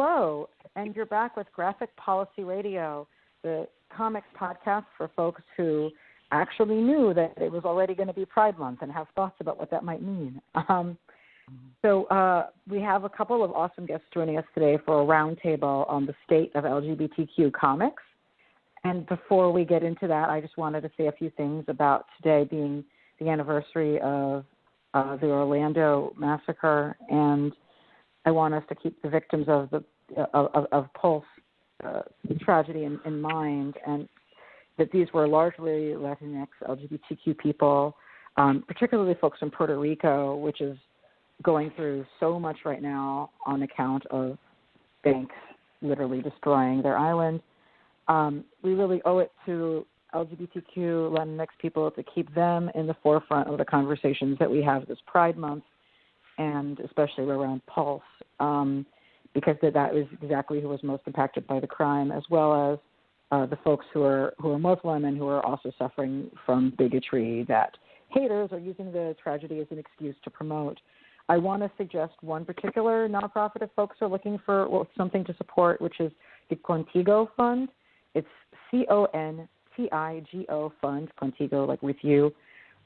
Hello, and you're back with Graphic Policy Radio, the comics podcast for folks who actually knew that it was already going to be Pride Month and have thoughts about what that might mean. So we have a couple of awesome guests joining us today for a roundtable on the state of LGBTQ comics. And before we get into that, I just wanted to say a few things about today being the anniversary of the Orlando massacre, and I want us to keep the victims of the Pulse tragedy in mind, and that these were largely Latinx LGBTQ people, particularly folks from Puerto Rico, which is going through so much right now on account of banks literally destroying their island. We really owe it to LGBTQ Latinx people to keep them in the forefront of the conversations that we have this Pride Month, and especially around Pulse, because that is exactly who was most impacted by the crime, as well as the folks who are Muslim and who are also suffering from bigotry that haters are using the tragedy as an excuse to promote. I want to suggest one particular nonprofit if folks are looking for something to support, which is the Contigo Fund. It's CONTIGO Fund, Contigo, like with you.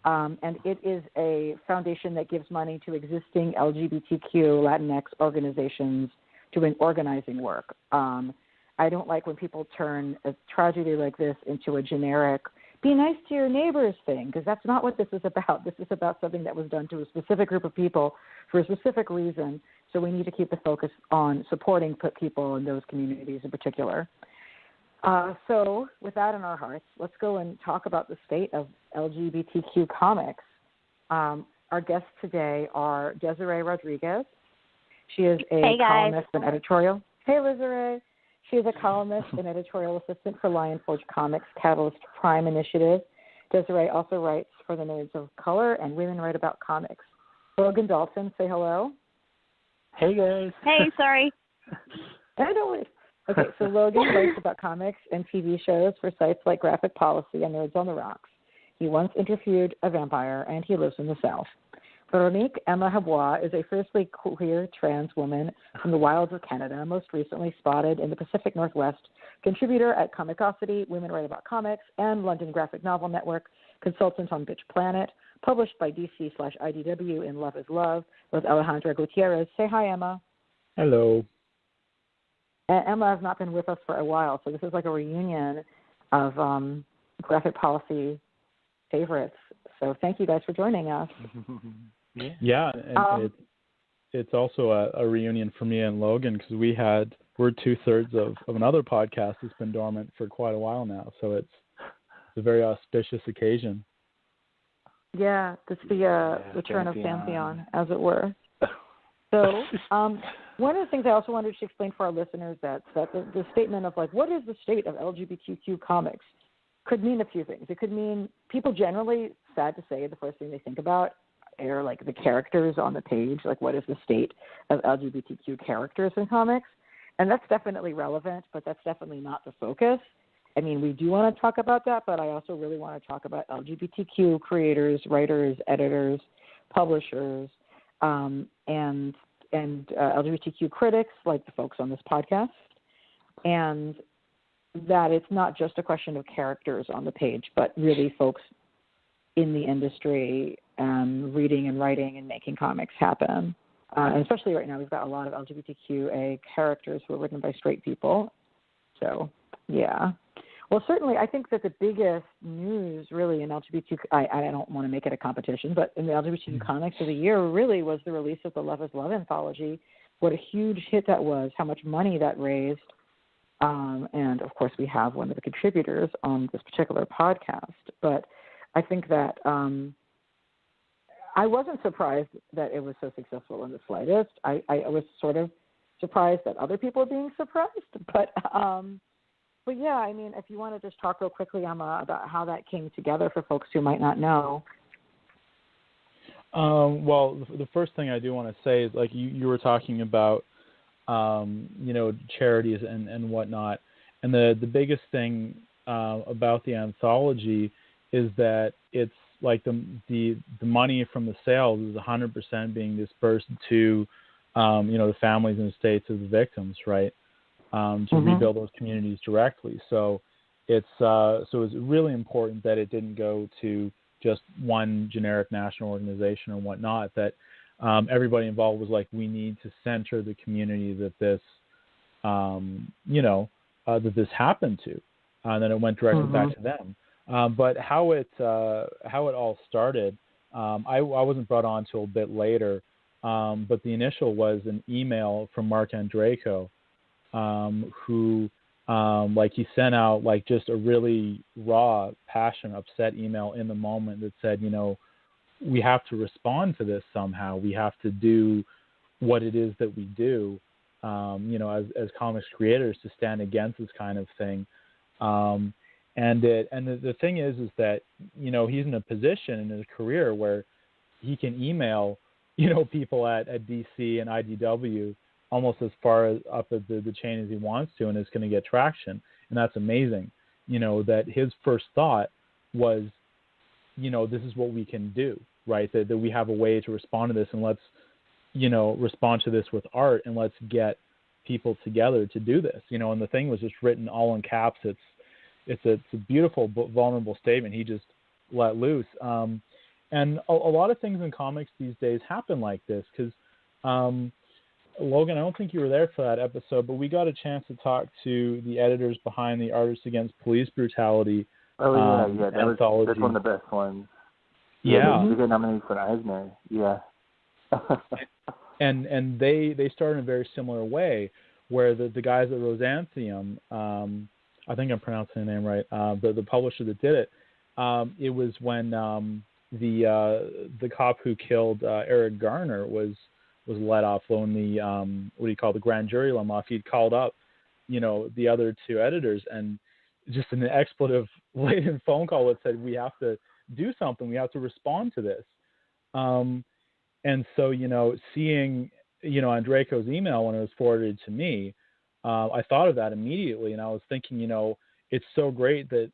And it is a foundation that gives money to existing LGBTQ Latinx organizations doing organizing work. I don't like when people turn a tragedy like this into a generic be nice to your neighbors thing, because that's not what this is about. This is about something that was done to a specific group of people for a specific reason. So we need to keep the focus on supporting people in those communities in particular. So with that in our hearts, let's go and talk about the state of LGBTQ comics. Our guests today are Desiree Rodriguez. She is a columnist and editorial. Hey, Desiree. She is a columnist and editorial assistant for Lionforge Comics' Catalyst Prime Initiative. Desiree also writes for the Nerds of Color and Women Write About Comics. Logan Dalton, say hello. Hey, guys. Hey, sorry. I don't wait. Okay, so Logan writes about comics and TV shows for sites like Graphic Policy and Nerds on the Rocks. He once interviewed a vampire, and he lives in the South. Véronique Emma Houxbois is a fiercely queer trans woman from the wilds of Canada, most recently spotted in the Pacific Northwest, contributor at Comicosity, Women Write About Comics, and London Graphic Novel Network, consultant on Bitch Planet, published by DC/IDW in Love is Love with Alejandra Gutierrez. Say hi, Emma. Hello. Emma has not been with us for a while, so this is like a reunion of Graphic Policy favorites. So thank you guys for joining us. Yeah, and it's also a reunion for me and Logan, because we're 2/3 of another podcast that's been dormant for quite a while now. So it's a very auspicious occasion. Yeah, it's the return of Pantheon, as it were. So one of the things I also wanted to explain for our listeners that the statement of like, what is the state of LGBTQ comics, could mean a few things. It could mean people generally, sad to say, the first thing they think about are like the characters on the page, like what is the state of LGBTQ characters in comics? And that's definitely relevant, but that's definitely not the focus. I mean, we do want to talk about that, but I also really want to talk about LGBTQ creators, writers, editors, publishers, and LGBTQ critics, like the folks on this podcast, and that it's not just a question of characters on the page, but really folks in the industry reading and writing and making comics happen. And especially right now, we've got a lot of LGBTQA characters who are written by straight people. So, yeah. Well, certainly, I think that the biggest news really in LGBTQ, I don't want to make it a competition, but in the LGBTQ comics of the year really was the release of the Love is Love anthology. What a huge hit that was, how much money that raised. And, of course, we have one of the contributors on this particular podcast. But I think that I wasn't surprised that it was so successful in the slightest. I was sort of surprised that other people were being surprised. But yeah, I mean, if you want to just talk real quickly, Emma, about how that came together for folks who might not know. Well, the first thing I do want to say is, like, you were talking about, charities and whatnot. And the biggest thing about the anthology is that it's like the money from the sales is 100% being dispersed to the families and estates of the victims, right, to rebuild those communities directly. So it's really important that it didn't go to just one generic national organization or whatnot, that everybody involved was like, we need to center the community that this, that this happened to. And then it went directly back to them. But how it all started, I wasn't brought on until a bit later, but the initial was an email from Mark Andreyko, who he sent out like just a really raw, passionate, upset email in the moment that said, we have to respond to this somehow. We have to do what it is that we do, as comics creators, to stand against this kind of thing. And the thing is that, he's in a position in his career where he can email, people at DC and IDW almost as far up the chain as he wants to, and it's going to get traction. And that's amazing, that his first thought was, this is what we can do, right? That we have a way to respond to this, and let's, respond to this with art, and let's get people together to do this, and the thing was just written all in caps. It's a beautiful, vulnerable statement. He just let loose. And a lot of things in comics these days happen like this, because, Logan, I don't think you were there for that episode, but we got a chance to talk to the editors behind the Artists Against Police Brutality. Oh, yeah, Anthology. That's one of the best ones. Yeah. They get nominated for an Eisner. Yeah. and they started in a very similar way, where the guys at Rosantheum, I think I'm pronouncing the name right, the publisher that did it, it was when the cop who killed Eric Garner was let off when the grand jury let him off. He'd called up, the other two editors, and just an expletive laden phone call that said, we have to do something. We have to respond to this. And so, seeing, Andreyko's email when it was forwarded to me, I thought of that immediately, and I was thinking, it's so great that,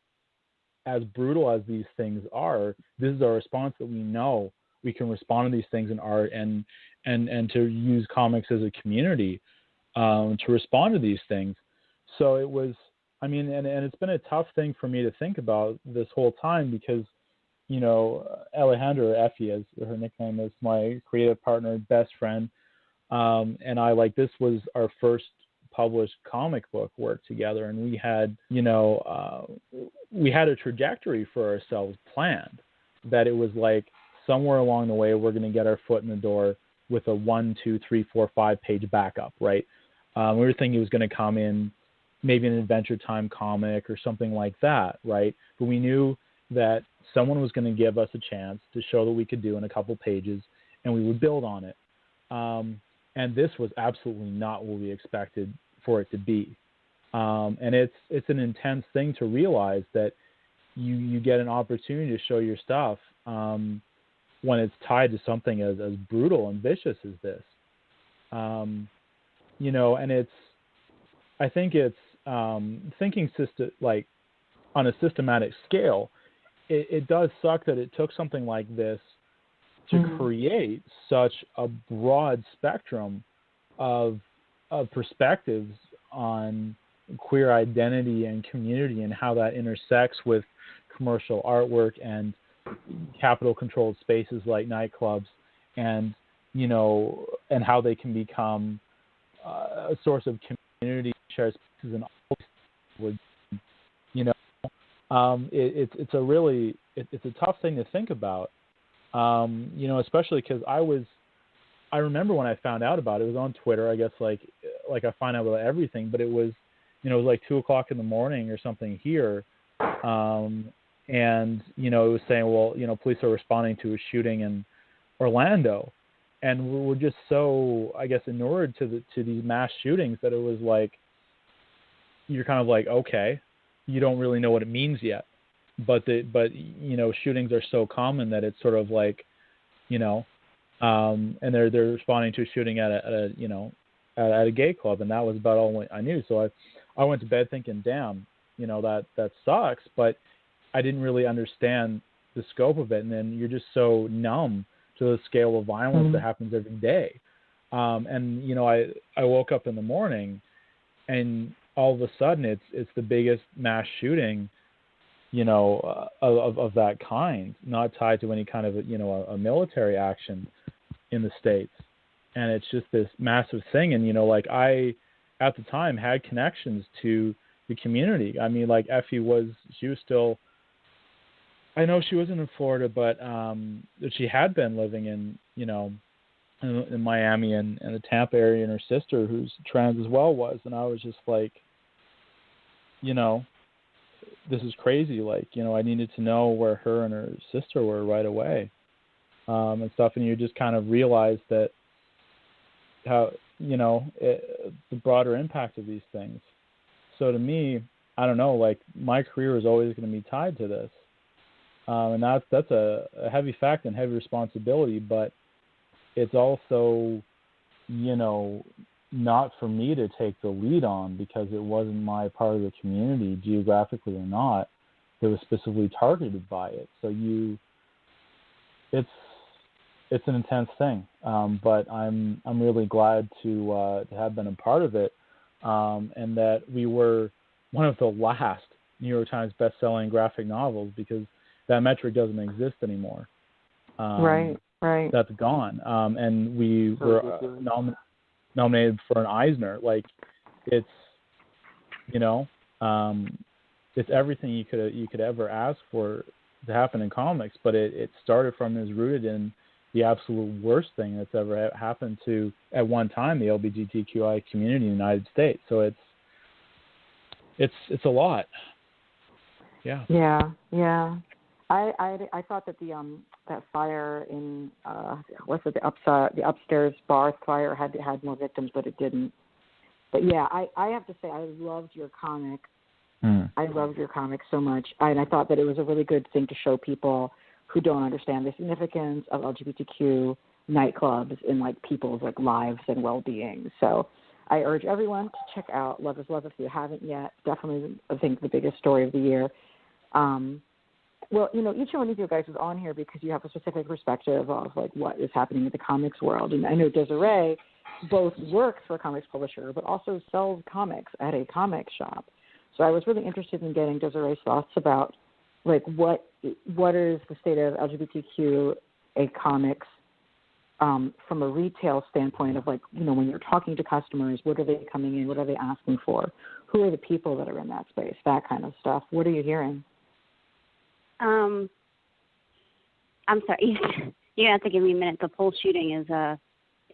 as brutal as these things are, this is our response, that we know we can respond to these things in art, and to use comics as a community to respond to these things. So it was, and it's been a tough thing for me to think about this whole time, because, Alejandra, Effie, as her nickname is, my creative partner, best friend, and I, this was our first published comic book work together, and we had, we had a trajectory for ourselves planned, that it was like somewhere along the way we're going to get our foot in the door with a 1, 2, 3, 4, 5 page backup, right? We were thinking it was going to come in maybe an Adventure Time comic or something like that, right? But we knew that someone was going to give us a chance to show that we could do in a couple pages, and we would build on it. And this was absolutely not what we expected for it to be. And it's an intense thing to realize that you get an opportunity to show your stuff when it's tied to something as brutal and vicious as this. And I think it's thinking on a systematic scale, it does suck that it took something like this to create such a broad spectrum of perspectives on queer identity and community, and how that intersects with commercial artwork and capital controlled spaces like nightclubs, and and how they can become a source of community, shared spaces, and all. It's a tough thing to think about, especially because I remember when I found out about it, it was on Twitter, I guess, like I find out about everything, but it was, it was like 2:00 in the morning or something here. And, it was saying, well, police are responding to a shooting in Orlando, and we're just so, I guess, inured to these mass shootings that it was like, you're kind of like, okay, you don't really know what it means yet, but shootings are so common that it's sort of like, and they're responding to a shooting at a gay club, and that was about all I knew. So I went to bed thinking, damn, that sucks, but I didn't really understand the scope of it. And then you're just so numb to the scale of violence that happens every day. And you know, I woke up in the morning, and all of a sudden it's the biggest mass shooting, you know, of that kind, not tied to any kind of a military action in the States. And it's just this massive thing. And, you know, like I, at the time, had connections to the community. I mean, like Effie she was still, I know she wasn't in Florida, but she had been living in, you know, in Miami and the Tampa area, and her sister, who's trans as well, was. And I was just like, you know, this is crazy. Like, you know, I needed to know where her and her sister were right away, and stuff. And you just kind of realize that how, you know, the broader impact of these things. So to me, I don't know, like my career is always going to be tied to this. And that's a heavy fact and heavy responsibility, but it's also, you know, not for me to take the lead on, because it wasn't my part of the community, geographically or not, that was specifically targeted by it. So it's an intense thing, but I'm really glad to have been a part of it, and that we were one of the last New York Times best-selling graphic novels, because that metric doesn't exist anymore. Right. That's gone, and we were nominated for an Eisner. Like, it's, you know, it's everything you could ever ask for to happen in comics, but it started from, is rooted in the absolute worst thing that's ever happened to, at one time, the LGBTQI community in the United States. So it's a lot. Yeah. Yeah. I thought that that fire in the upstairs bar fire had more victims, but it didn't. But yeah, I have to say I loved your comic. I loved your comic so much, and I thought that it was a really good thing to show people who don't understand the significance of LGBTQ nightclubs in like people's like lives and well-being. So I urge everyone to check out Love is Love if you haven't yet. Definitely, I think, the biggest story of the year. Well, you know, each one of you guys is on here because you have a specific perspective of like what is happening in the comics world. And I know Desiree both works for a comics publisher, but also sells comics at a comic shop. So I was really interested in getting Desiree's thoughts about like what is the state of LGBTQ comics from a retail standpoint of like, you know, when you're talking to customers, what are they coming in? What are they asking for? Who are the people that are in that space? That kind of stuff. What are you hearing? I'm sorry. You have to give me a minute. The pole shooting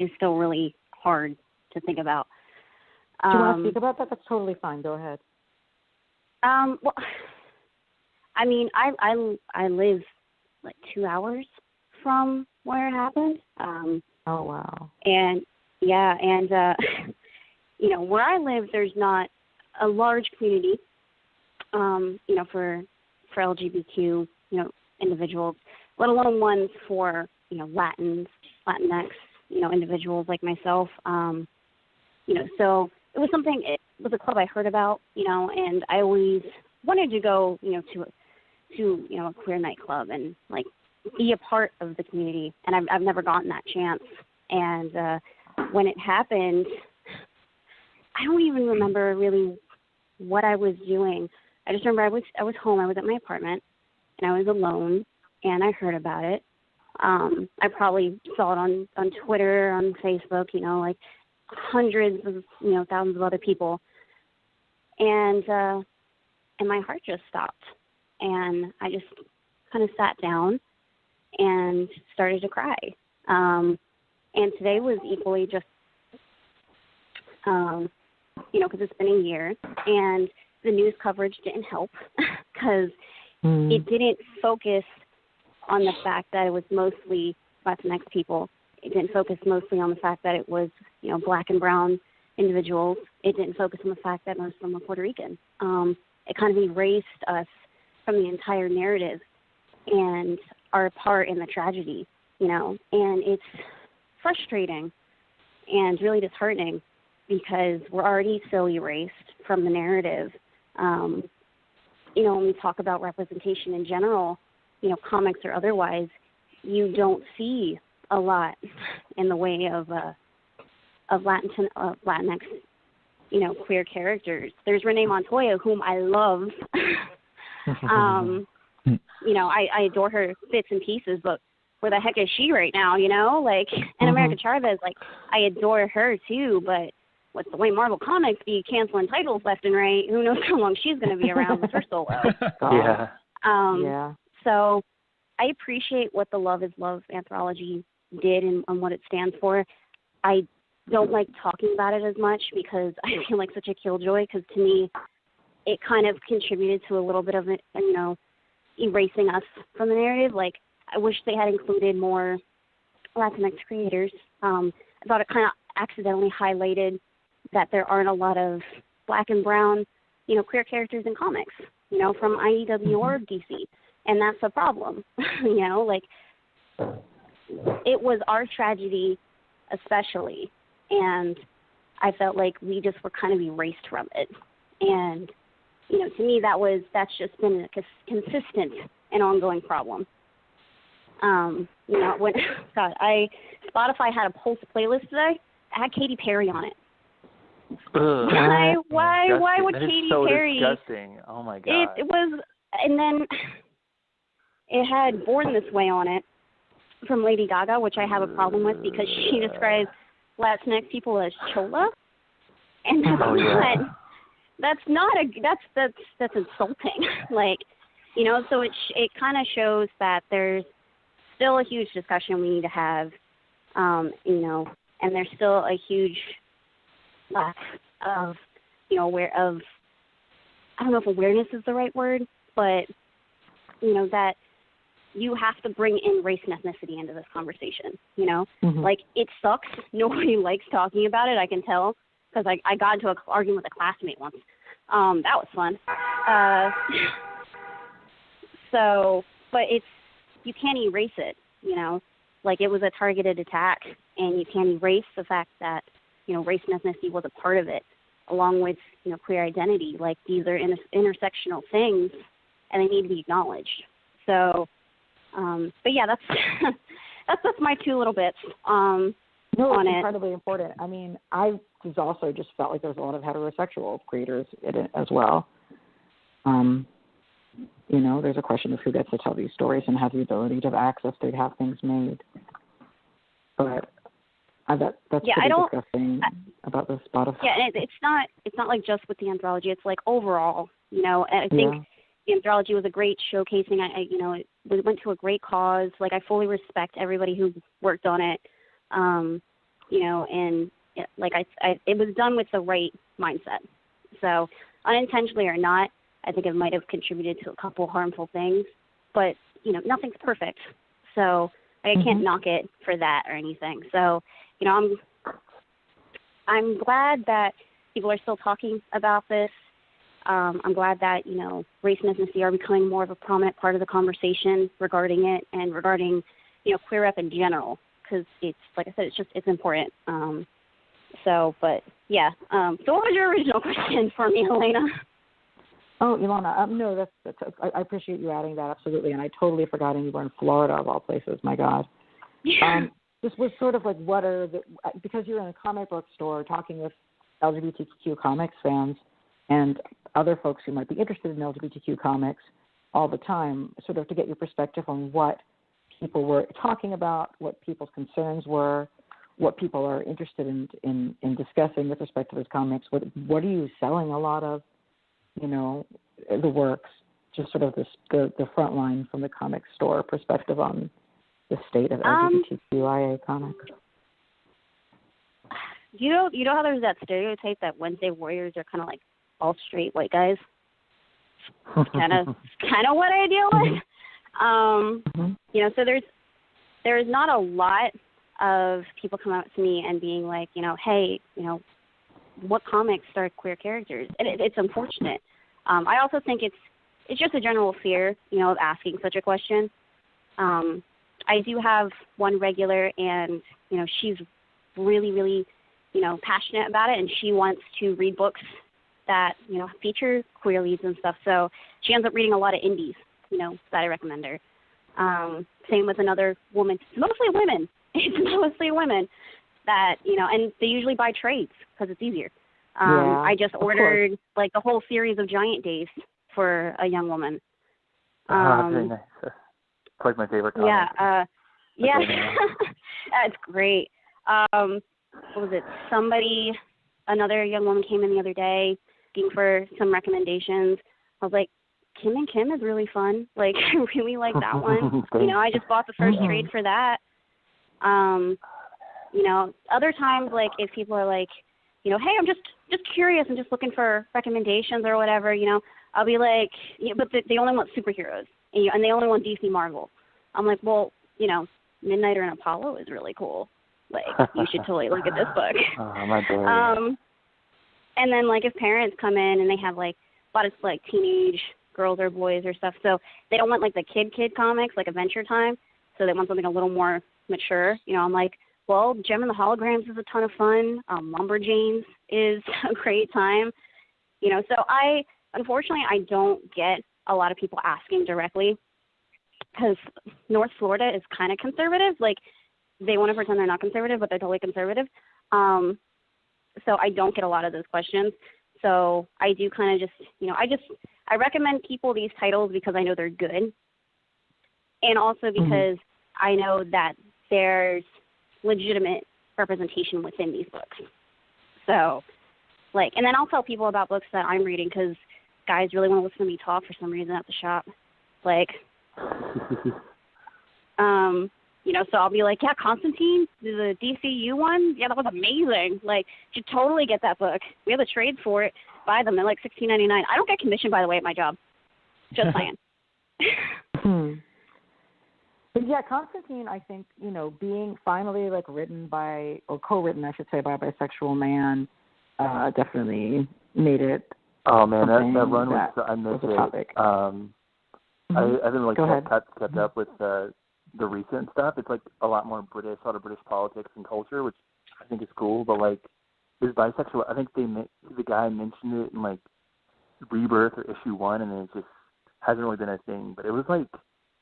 is still really hard to think about. Do you want to speak about that? That's totally fine. Go ahead. Well, I mean, I live like 2 hours from where it happened. Oh wow. And yeah, and you know, where I live, there's not a large community. You know, for LGBTQ, you know, individuals, let alone ones for, you know, Latinx, you know, individuals like myself. You know, so it was something. It was a club I heard about, you know, and I always wanted to go, you know, to you know, a queer nightclub and like be a part of the community. And I've never gotten that chance. And when it happened, I don't even remember really what I was doing. I just remember I was home. I was at my apartment, and I was alone, and I heard about it. I probably saw it on Twitter, on Facebook, you know, like hundreds of, you know, thousands of other people. And my heart just stopped. And I just kind of sat down and started to cry. And today was equally just, you know, because it's been a year, and the news coverage didn't help because it didn't focus on the fact that it was mostly Latinx people. It didn't focus mostly on the fact that it was, you know, Black and brown individuals. It didn't focus on the fact that most of them were Puerto Rican. It kind of erased us from the entire narrative and our part in the tragedy, you know. And it's frustrating and really disheartening because we're already so erased from the narrative. You know, when we talk about representation in general, you know, comics or otherwise, you don't see a lot in the way of Latinx, queer characters. There's Renee Montoya, whom I love. I adore her bits and pieces, but where the heck is she right now, and America Chavez, I adore her too, but with the way Marvel Comics be canceling titles left and right, who knows how long she's going to be around with her solo. Yeah. So I appreciate what the Love is Love anthology did and what it stands for. I don't like talking about it as much because I feel like such a killjoy, because to me it kind of contributed to a little bit of, erasing us from the narrative. I wish they had included more Latinx creators. I thought it kind of accidentally highlighted that there aren't a lot of black and brown, queer characters in comics, from IDW or DC. And that's a problem, it was our tragedy especially. And I felt like we just were kind of erased from it. And, to me, that's just been a consistent and ongoing problem. Spotify had a Pulse playlist today. I had Katy Perry on it. Why would Katy Perry? Disgusting. Oh my God. It was, and then it had Born This Way on it from Lady Gaga, which I have a problem with because she describes Latinx people as chola, and that's insulting. So it kind of shows that there's still a huge discussion we need to have, and there's still a huge lack of, I don't know if awareness is the right word, but, that you have to bring in race and ethnicity into this conversation, it sucks. Nobody likes talking about it, I can tell, because I got into an argument with a classmate once. That was fun. But you can't erase it, it was a targeted attack, and you can't erase the fact that, race and ethnicity was a part of it, along with, queer identity. These are intersectional things, and they need to be acknowledged. So, but yeah, that's that's my two little bits on it's it. Incredibly important. I mean, I also just felt like there was a lot of heterosexual creators in it as well. There's a question of who gets to tell these stories and have the ability to have access to have things made. But that's pretty disgusting about the Spotify. Yeah, and it's not just with the anthology. It's overall, and I think the anthology was a great showcasing. We went to a great cause. I fully respect everybody who worked on it. And it was done with the right mindset. So unintentionally or not, I think it might have contributed to a couple harmful things, but nothing's perfect. So I can't knock it for that or anything. So, I'm glad that people are still talking about this. I'm glad that, race and ethnicity are becoming more of a prominent part of the conversation regarding it and regarding, queer rep in general, because it's, like I said, it's important. But yeah. So what was your original question for me, Elena? Oh, Ilana, no, that's I appreciate you adding that, absolutely, and I totally forgot you were in Florida, of all places, my God. Yeah. This was sort of what are because you're in a comic book store talking with LGBTQ comics fans and other folks who might be interested in LGBTQ comics all the time, sort of to get your perspective on what people were talking about, what people's concerns were, what people are interested in discussing with respect to those comics. What are you selling a lot of? The works, just sort of the front line from the comic store perspective on the state of LGBTQIA comics. You know how there's that stereotype that Wednesday Warriors are kind of like all straight white guys? kind of what I deal with. So there's not a lot of people come out to me and being like, hey, what comics star queer characters? And it's unfortunate. I also think it's just a general fear, of asking such a question. I do have one regular, and, she's really, really, passionate about it, and she wants to read books that, feature queer leads and stuff. So she ends up reading a lot of indies, that I recommend her. Same with another woman. It's mostly women. that, and they usually buy trades because it's easier. I just ordered like the whole series of Giant Days for a young woman. Very nice. It's like my favorite comic. Yeah. That's great. What was it? Another young woman came in the other day looking for some recommendations. I was like, Kim and Kim is really fun. Like, I really like that one. I just bought the first trade for that. Other times, like, if people are like, hey, I'm just curious, I'm just looking for recommendations or whatever, I'll be like, but they only want superheroes, and they only want DC Marvel. I'm like, well, Midnighter and Apollo is really cool. Like, you should totally look at this book. And then, like, if parents come in and they have, like, a lot of, like, teenage girls or boys or stuff, so they don't want, like, the kid comics, like Adventure Time, so they want something a little more mature. I'm like, well, Gem and the Holograms is a ton of fun. Lumberjanes is a great time. So unfortunately, I don't get a lot of people asking directly because North Florida is kind of conservative. Like, they want to pretend they're not conservative, but they're totally conservative. So I don't get a lot of those questions. So I do kind of just, I recommend people these titles because I know they're good. And also because I know that there's legitimate representation within these books. So, like, and then I'll tell people about books that I'm reading because guys really want to listen to me talk for some reason at the shop. Like, so I'll be like, yeah, Constantine, the DCU one, yeah, that was amazing. Like, you should totally get that book. We have a trade for it. Buy them. They're like $16.99. I don't get commission, by the way, at my job. Just saying. But yeah, Constantine, I think, being finally like written by, or co-written, I should say, by a bisexual man, definitely made it. Oh man, that run was, I missed it. Topic. I haven't like kept up with the recent stuff. It's like a lot more British, a lot of British politics and culture, which I think is cool. But like, his bisexual, I think the guy mentioned it in like Rebirth or issue 1, and it just hasn't really been a thing. But it was like,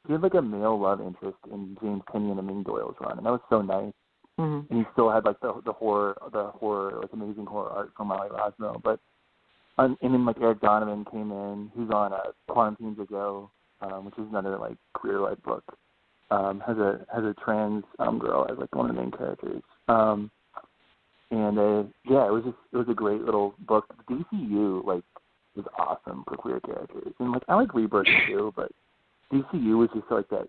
he had like a male love interest in James Tynion and Ming Doyle's run, and that was so nice. And he still had like the horror, like amazing horror art from Molly Rosno. But and then like Eric Donovan came in, who's on Quarantines Ago, which is another like queer-led book. Has a trans girl as like one of the main characters. It was a great little book. The DCU like was awesome for queer characters, and like I like Rebirth too, but DCU was just like that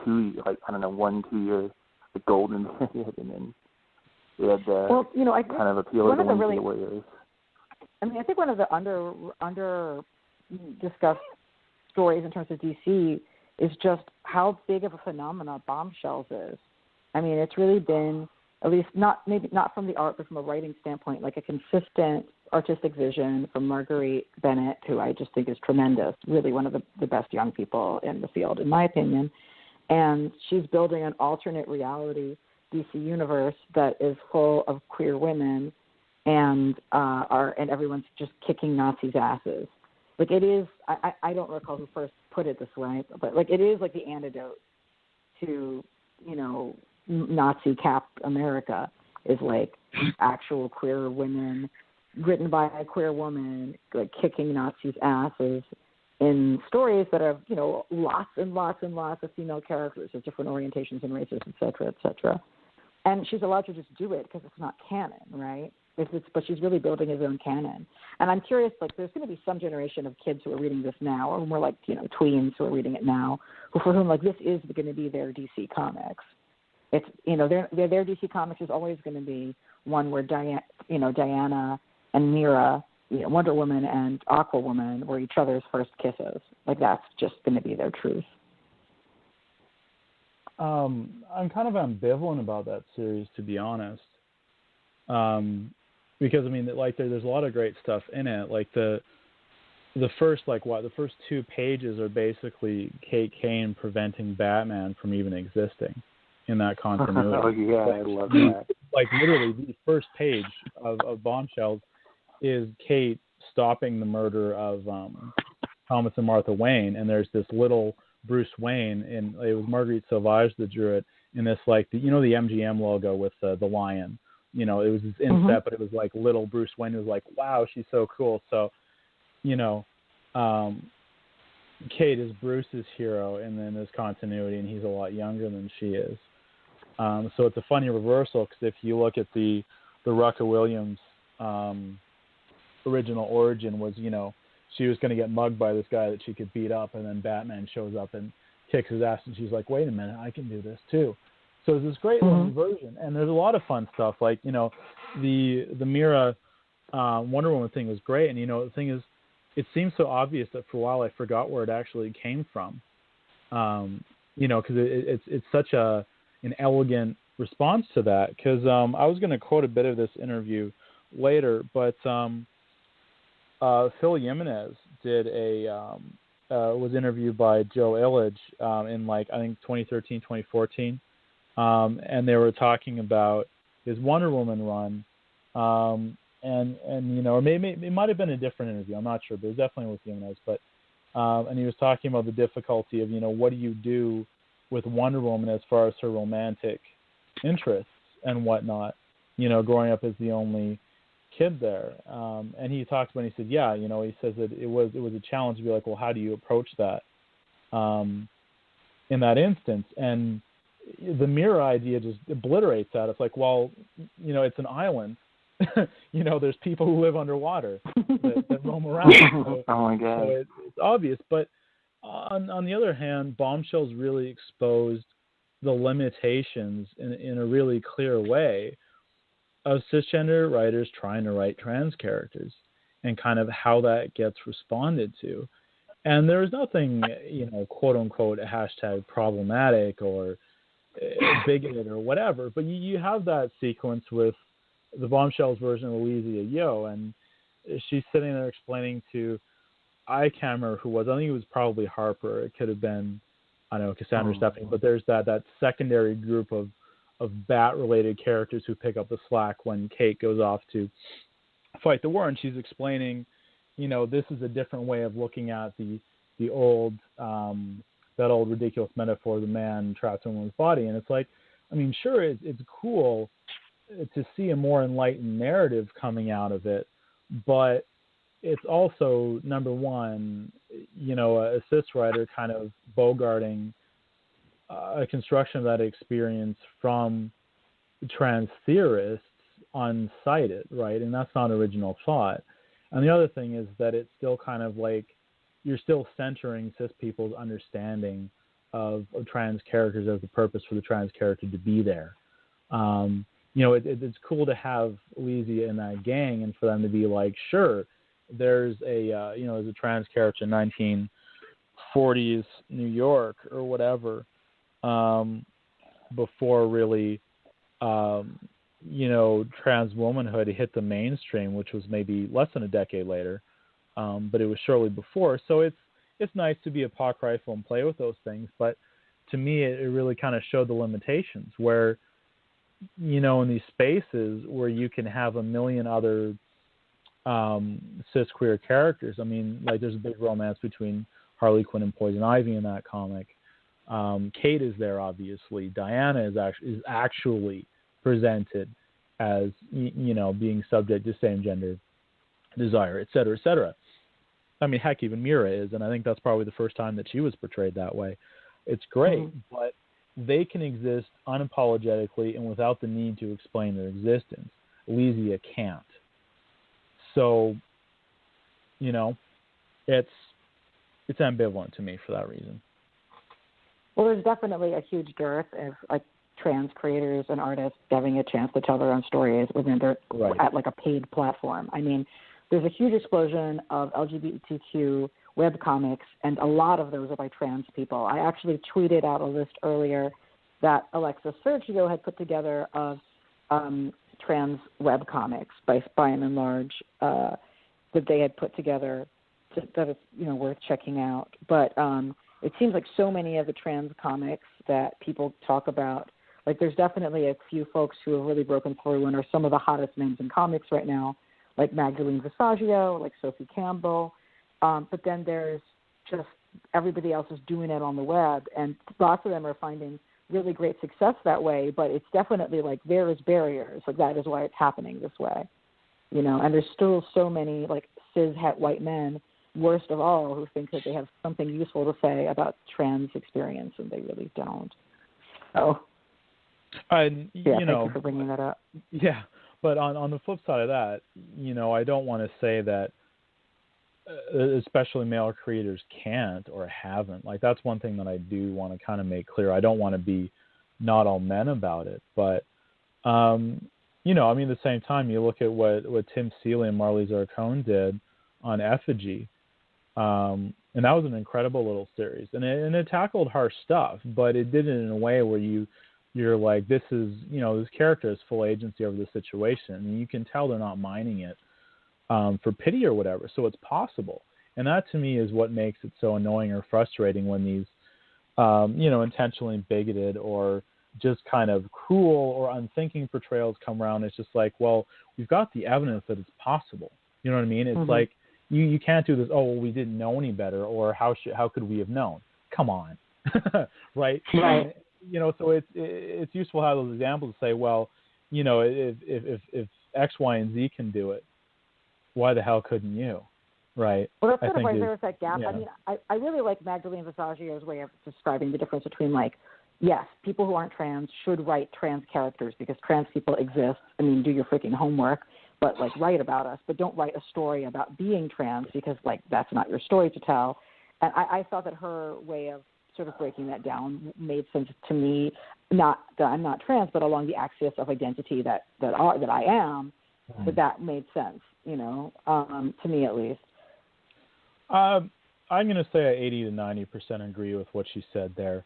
1-2 year the golden period, and then they had the kind of appeal of the Wednesday Warriors. I mean, I think one of the under discussed stories in terms of DC is just how big of a phenomenon Bombshells is. I mean, it's really been, at least not from the art, but from a writing standpoint, like a consistent artistic vision from Marguerite Bennett, who I just think is tremendous, really one of the best young people in the field, in my opinion. And she's building an alternate reality DC universe that is full of queer women, and everyone's just kicking Nazis' asses. Like, it is, I don't recall who first put it this way, but like, it is like the antidote to, Nazi cap America, is like actual queer women written by a queer woman, like kicking Nazis' asses in stories that have, lots and lots and lots of female characters of different orientations and races, et cetera, et cetera. And she's allowed to just do it because it's not canon, right? But she's really building his own canon. And I'm curious, like, there's going to be some generation of kids who are reading this now, or more like, tweens who are reading it now, for whom, like, this is going to be their DC Comics. It's, their DC Comics is always going to be one where Diana and Mira, Wonder Woman and Aquawoman were each other's first kisses. Like, that's just going to be their truth. I'm kind of ambivalent about that series, to be honest. Because I mean, like, there's a lot of great stuff in it. Like the first 2 pages are basically Kate Kane preventing Batman from even existing in that continuity. Oh yeah, I love that. Like, literally, the first page of Bombshells is Kate stopping the murder of Thomas and Martha Wayne, and there's this little Bruce Wayne, and it was Marguerite Sauvage that drew it, in this, like, the MGM logo with the lion. It was this inset, but it was like little Bruce Wayne was like, wow, she's so cool. So, Kate is Bruce's hero, and then there's continuity, and he's a lot younger than she is. So it's a funny reversal, because if you look at the Rucka Williams original origin was, she was going to get mugged by this guy that she could beat up, and then Batman shows up and kicks his ass, and she's like, wait a minute, I can do this too. So it's this great little version, and there's a lot of fun stuff, like, the Mira Wonder Woman thing was great, and, the thing is, it seems so obvious that for a while I forgot where it actually came from, because it's such an elegant response to that, because I was going to quote a bit of this interview later, but Phil Jimenez did was interviewed by Joe Illidge in, like, I think 2013, 2014, and they were talking about his Wonder Woman run, and or maybe it might have been a different interview, I'm not sure, but it was definitely with Jimenez, but and he was talking about the difficulty of, what do you do with Wonder Woman as far as her romantic interests and whatnot, growing up as the only kid there. And he talked about, he said, yeah, he says that it was a challenge to be like, well, how do you approach that in that instance? And the mirror idea just obliterates that. It's like, well, it's an island. There's people who live underwater that roam around. So, oh my God. So it's obvious. But on the other hand, Bombshells really exposed the limitations in a really clear way of cisgender writers trying to write trans characters, and kind of how that gets responded to. And there's nothing, quote unquote, hashtag problematic or bigoted or whatever, but you have that sequence with the Bombshells version of Elysia Yo, and she's sitting there explaining to, I can't remember who was, I think it was probably Harper, it could have been, I don't know, Cassandra Stephanie, but there's that secondary group of Bat-related characters who pick up the slack when Kate goes off to fight the war, and she's explaining, this is a different way of looking at the old, that old ridiculous metaphor of the man trapped in one's body, and it's like, I mean, sure, it's cool to see a more enlightened narrative coming out of it, but it's also, number one, a cis writer kind of bogarting a construction of that experience from trans theorists uncited, right? And that's not original thought. And the other thing is that it's still kind of like you're still centering cis people's understanding of trans characters as the purpose for the trans character to be there. It's cool to have Elysia in that gang, and for them to be like, sure, there's there's a trans character in 1940s New York or whatever, before really, trans womanhood hit the mainstream, which was maybe less than a decade later, but it was surely before. So it's nice to be a pock rifle and play with those things, but to me, it really kind of showed the limitations where, in these spaces where you can have a million other cis queer characters. I mean, like, there's a big romance between Harley Quinn and Poison Ivy in that comic. Kate is there, obviously. Diana is actually presented as, being subject to same gender desire, et cetera, et cetera. I mean, heck, even Mira is, and I think that's probably the first time that she was portrayed that way. It's great, but they can exist unapologetically and without the need to explain their existence. Elysia can't. So, it's ambivalent to me for that reason. Well, there's definitely a huge dearth of, like, trans creators and artists having a chance to tell their own stories at, like, a paid platform. I mean, there's a huge explosion of LGBTQ webcomics, and a lot of those are by trans people. I actually tweeted out a list earlier that Alexis Sergio had put together of trans webcomics by and large that they had put together that is, worth checking out. But it seems like so many of the trans comics that people talk about, like, there's definitely a few folks who have really broken through and are some of the hottest names in comics right now, like Magdalene Visaggio, like Sophie Campbell. But then there's just everybody else is doing it on the web, and lots of them are finding really great success that way, but it's definitely like there is barriers. Like that is why it's happening this way, you know. And there's still so many like cis het white men, worst of all, who think that they have something useful to say about trans experience, and they really don't. So, you thank know, you for bringing that up. Yeah, but on the flip side of that, you know, I don't want to say that especially male creators can't or haven't. Like that's one thing that I do want to kind of make clear. I don't want to be not all men about it, but you know, I mean, at the same time, you look at what Tim Seeley and Marley Zarcone did on Effigy, and that was an incredible little series, and it tackled harsh stuff, but it did it in a way where you're like, this is, you know, this character has full agency over the situation, and you can tell they're not mining it for pity or whatever, so it's possible. And that to me is what makes it so annoying or frustrating when these, you know, intentionally bigoted or just kind of cruel or unthinking portrayals come around. It's just like, well, we've got the evidence that it's possible. You know what I mean? It's like, you can't do this, oh, well, we didn't know any better, or how could we have known? Come on. Right? Right. You know, so it's useful to have those examples to say, well, you know, if X, Y, and Z can do it, why the hell couldn't you? Right. Well, that's sort of why there was that gap. Yeah. I mean, I really like Magdalene Visaggio's way of describing the difference between, like, yes, people who aren't trans should write trans characters because trans people exist. I mean, do your freaking homework, but, like, write about us. But don't write a story about being trans because, like, that's not your story to tell. And I thought that her way of sort of breaking that down made sense to me, not that I'm not trans, but along the axis of identity that I am, that made sense, you know, to me at least. I'm going to say 80 to 90% agree with what she said there,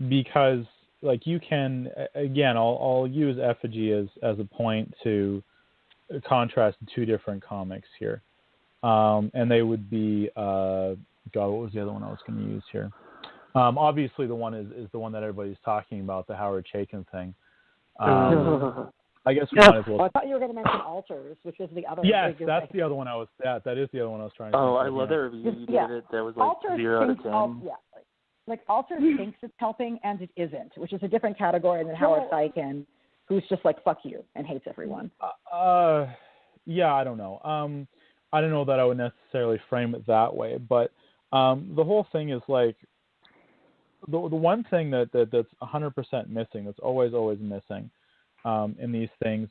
because like you can, again, I'll use Effigy as a point to contrast the two different comics here, and they would be God, what was the other one I was going to use here? Obviously, the one is the one that everybody's talking about, the Howard Chaykin thing. I guess we might as well. I thought you were going to mention Alters, which is the other. Yes, that's the other one I was. That is the other one I was trying to. Oh, I love that review you did it. That was like Alters 0 out of 10. Like Alters thinks it's helping and it isn't, which is a different category than Howard Chaykin, who's just like fuck you and hates everyone. Yeah, I don't know. I don't know that I would necessarily frame it that way, but the whole thing is like the one thing that's 100% missing, that's always missing in these things,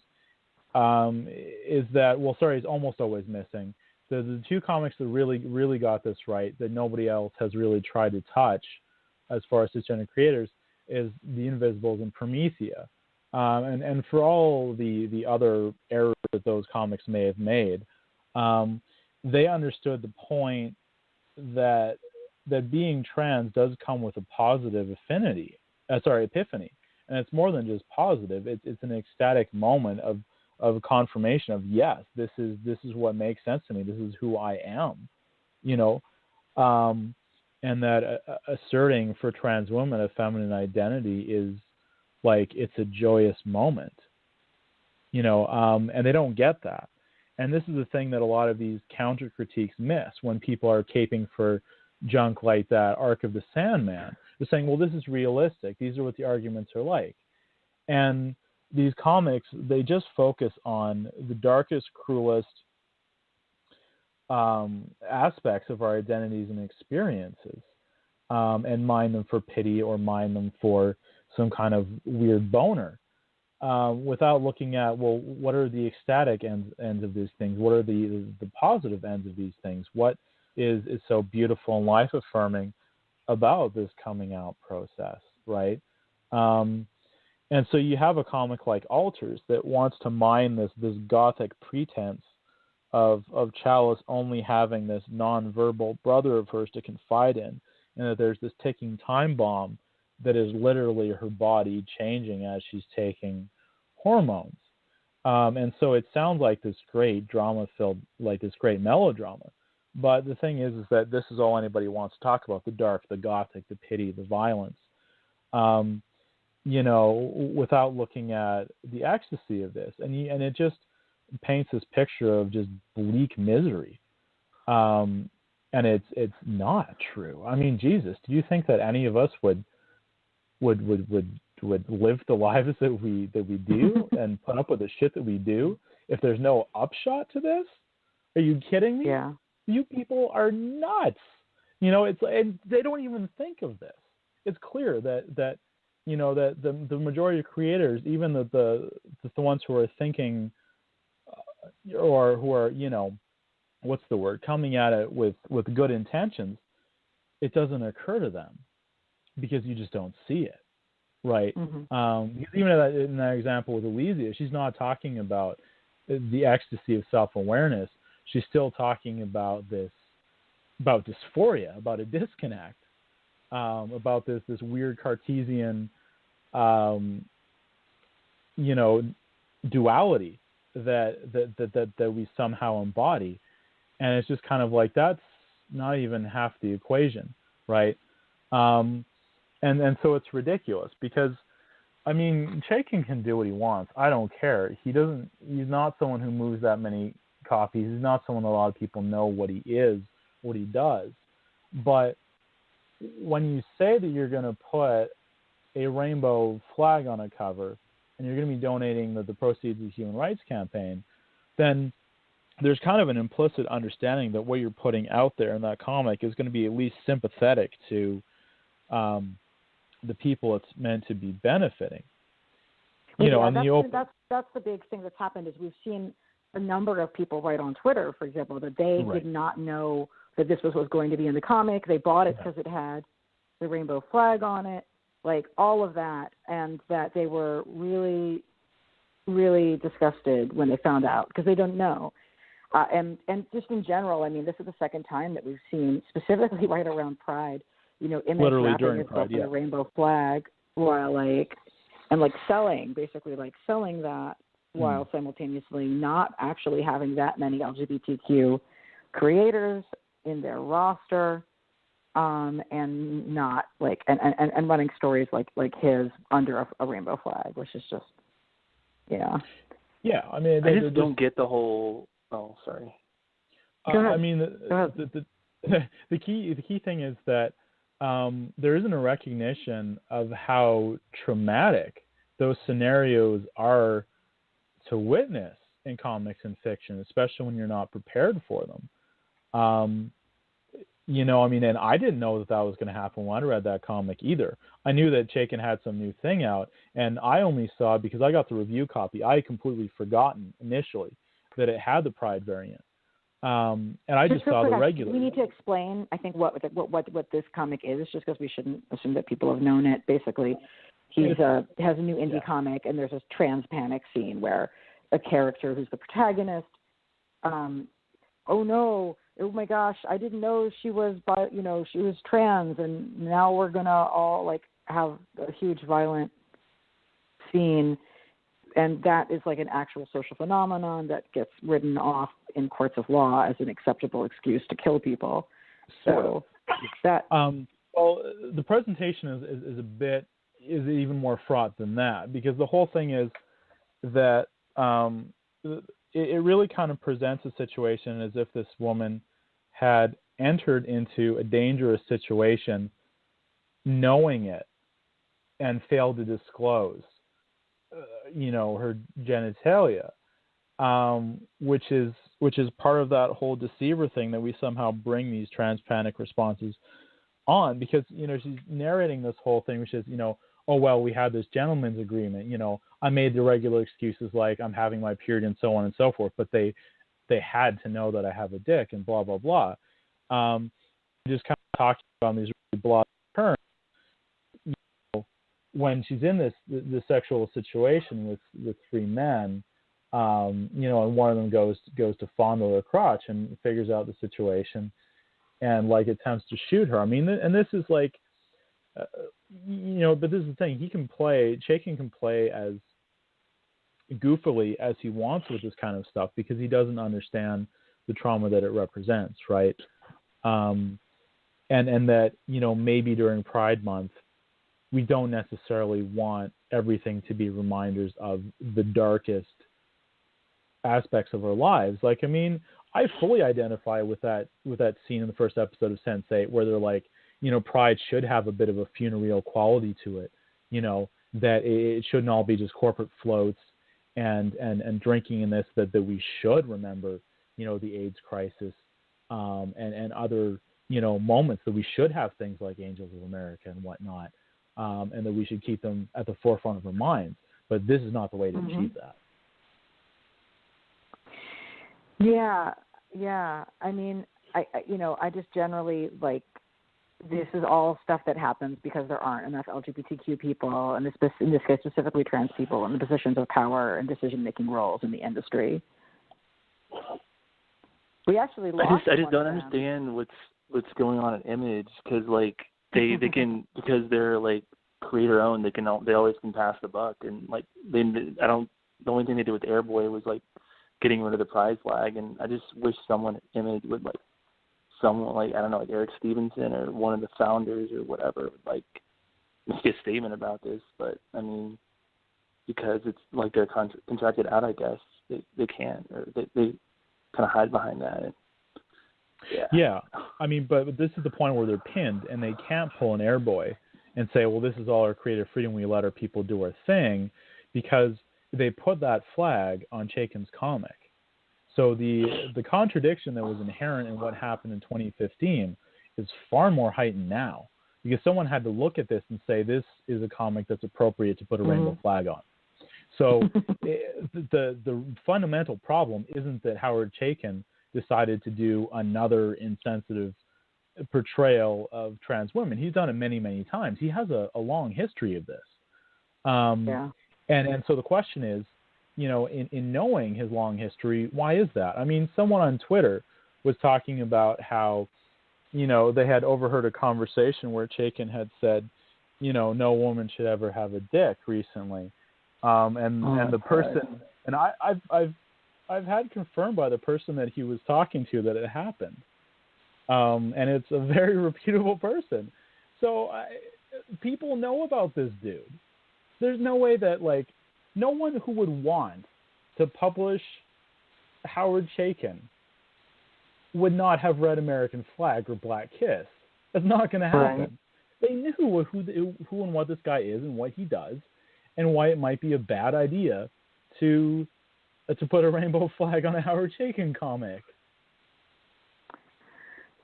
is that, well, sorry, it's almost always missing. The two comics that really got this right, that nobody else has really tried to touch as far as cisgender creators, is The Invisibles and Promethea. And for all the other errors that those comics may have made, they understood the point that being trans does come with a positive epiphany. And it's more than just positive. It's an ecstatic moment of confirmation of, yes, this is what makes sense to me. This is who I am, you know, and that asserting for trans women a feminine identity is like, it's a joyous moment, you know, and they don't get that. And this is the thing that a lot of these counter critiques miss when people are caping for junk like that Arc of the Sandman. They're saying, well, this is realistic. These are what the arguments are like. And these comics, they just focus on the darkest, cruelest aspects of our identities and experiences, and mine them for pity or mine them for some kind of weird boner, without looking at, well, what are the ecstatic ends of these things? What are the positive ends of these things? What is so beautiful and life-affirming about this coming out process, right? And so you have a comic like Alters that wants to mine this gothic pretense of Chalice only having this non-verbal brother of hers to confide in, and that there's this ticking time bomb that is literally her body changing as she's taking hormones. And so it sounds like this great drama-filled, like this great melodrama. But the thing is that this is all anybody wants to talk about: the dark, the gothic, the pity, the violence. You know, without looking at the ecstasy of this, and it just paints this picture of just bleak misery, and it's not true. I mean, Jesus, do you think that any of us would would live the lives that we do and put up with the shit that we do if there's no upshot to this? Are you kidding me? Yeah. You people are nuts. You know, and they don't even think of this. It's clear that you know, that the majority of creators, even the ones who are thinking or who are, you know, what's the word, coming at it with good intentions, it doesn't occur to them because you just don't see it, right? Mm-hmm. Because even in that example with Elysia, she's not talking about the ecstasy of self-awareness. She's still talking about dysphoria, about a disconnect, about this weird Cartesian, you know, duality that we somehow embody. And it's just kind of like, that's not even half the equation, right? And so it's ridiculous because, I mean, Chaikin can do what he wants. I don't care. He's not someone who moves that many copies. He's not someone a lot of people know what he is, what he does. But when you say that you're going to put a rainbow flag on a cover and you're going to be donating the proceeds of the Human Rights Campaign, then there's kind of an implicit understanding that what you're putting out there in that comic is going to be at least sympathetic to the people it's meant to be benefiting. You know, that's the big thing that's happened is we've seen a number of people write on Twitter, for example, that they did not know that this was going to be in the comic. They bought it because it had the rainbow flag on it, like all of that, and that they were really, really disgusted when they found out because they don't know. And just in general, I mean, this is the second time that we've seen, specifically right around Pride, you know, Image wrapping itself in a rainbow flag while selling that while simultaneously not actually having that many LGBTQ creators in their roster, and not and running stories like his under a rainbow flag, which is just, yeah. Yeah, I mean, I just don't get the whole. Oh, sorry. I mean, the key thing is that there isn't a recognition of how traumatic those scenarios are to witness in comics and fiction, especially when you're not prepared for them. You know, I mean, and I didn't know that was going to happen when I read that comic either. I knew that Chaikin had some new thing out, and I only saw, because I got the review copy, I had completely forgotten initially that it had the Pride variant. And I just saw the regular. We need to explain, I think, what this comic is, just because we shouldn't assume that people have known it. Basically, he has a new indie comic, and there's this trans panic scene where a character who's the protagonist, oh my gosh, I didn't know she was she was trans, and now we're gonna all have a huge violent scene. And that is like an actual social phenomenon that gets written off in courts of law as an acceptable excuse to kill people. So that. Well, the presentation is even more fraught than that, because the whole thing is that it really kind of presents a situation as if this woman had entered into a dangerous situation knowing it and failed to disclose her genitalia, which is part of that whole deceiver thing that we somehow bring these trans panic responses on, because she's narrating this whole thing, which is oh well, we had this gentleman's agreement, I made the regular excuses like I'm having my period and so on and so forth, but they had to know that I have a dick and blah blah blah. Just kind of talking about these really broad terms. When she's in this sexual situation with three men, and one of them goes to fondle her crotch and figures out the situation, and attempts to shoot her. I mean, and this is but this is the thing. Chaikin can play as goofily as he wants with this kind of stuff because he doesn't understand the trauma that it represents, right? And that maybe during Pride Month, we don't necessarily want everything to be reminders of the darkest aspects of our lives. I fully identify with that scene in the first episode of Sense8 where they're Pride should have a bit of a funereal quality to it, that it shouldn't all be just corporate floats and drinking in this, that we should remember, the AIDS crisis and other, moments, that we should have things like Angels of America and whatnot, and that we should keep them at the forefront of our minds. But this is not the way to achieve that. Yeah. I mean, I just generally this is all stuff that happens because there aren't enough LGBTQ people, and in this case specifically trans people, in the positions of power and decision-making roles in the industry. We actually lost. I just don't understand what's going on at Image, because they can, because they're creator owned, they always can pass the buck, and the only thing they did with Airboy was getting rid of the prize flag, and I just wish someone at Image would someone I don't know, like Eric Stevenson or one of the founders or whatever, make a statement about this. But I mean, because it's they're contracted out, I guess they can't, or they kind of hide behind that. And, yeah. I mean, but this is the point where they're pinned, and they can't pull an Airboy and say, well, this is all our creative freedom, we let our people do our thing, because they put that flag on Chaykin's comic. So the contradiction that was inherent in what happened in 2015 is far more heightened now, because someone had to look at this and say, this is a comic that's appropriate to put a rainbow flag on. So the fundamental problem isn't that Howard Chaykin decided to do another insensitive portrayal of trans women. He's done it many, many times. He has a long history of this. And so the question is, in knowing his long history, why is that? I mean, someone on Twitter was talking about how, they had overheard a conversation where Chaykin had said, no woman should ever have a dick recently. And the person, and I've had confirmed by the person that he was talking to that it happened. And it's a very reputable person. So people know about this dude. There's no way that no one who would want to publish Howard Chaykin would not have read American Flag or Black Kiss. That's not going to happen. Right. They knew who and what this guy is and what he does, and why it might be a bad idea to put a rainbow flag on a Howard Chaykin comic.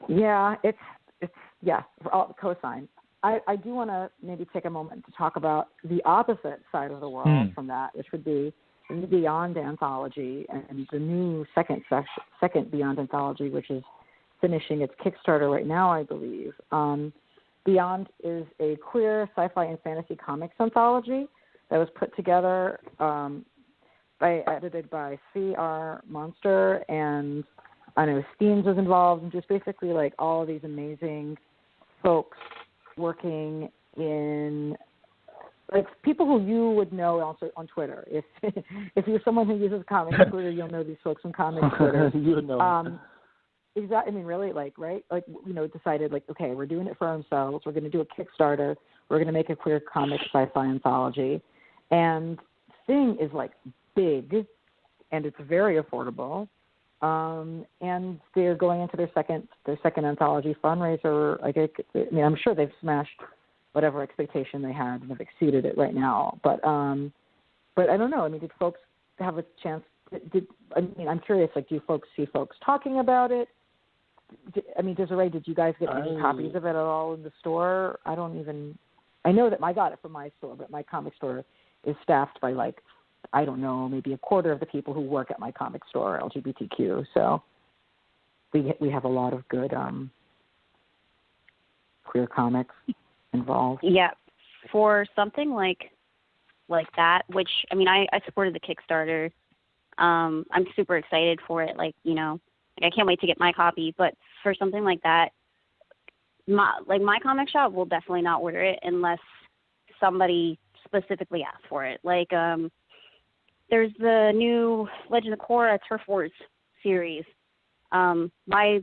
Yeah, it's cosign. I do want to maybe take a moment to talk about the opposite side of the world from that, which would be the Beyond Anthology and the new second Beyond Anthology, which is finishing its Kickstarter right now, I believe. Beyond is a queer sci-fi and fantasy comics anthology that was put together edited by C.R. Monster, and I know Steens was involved, and just basically all of these amazing folks working in people who you would know also on Twitter. If you're someone who uses comics Twitter, you'll know these folks from comics Twitter. You would know. Exactly. I mean, really, right? Decided okay, we're doing it for ourselves. We're going to do a Kickstarter. We're going to make a queer comic sci-fi anthology, and thing is big, and it's very affordable. And they're going into their second anthology fundraiser. I'm sure they've smashed whatever expectation they had and have exceeded it right now. But I don't know. I mean, did folks have a chance? I'm curious. Do folks see folks talking about it? Desiree, did you guys get any copies of it at all in the store? I know that I got it from my store, but my comic store is staffed by I don't know, maybe a quarter of the people who work at my comic store are LGBTQ. So we have a lot of good queer comics involved. Yeah, for something like that, which I supported the Kickstarter. I'm super excited for it. I can't wait to get my copy. But for something like that, my comic shop will definitely not order it unless somebody specifically asks for it. There's the new Legend of Korra Turf Wars series. My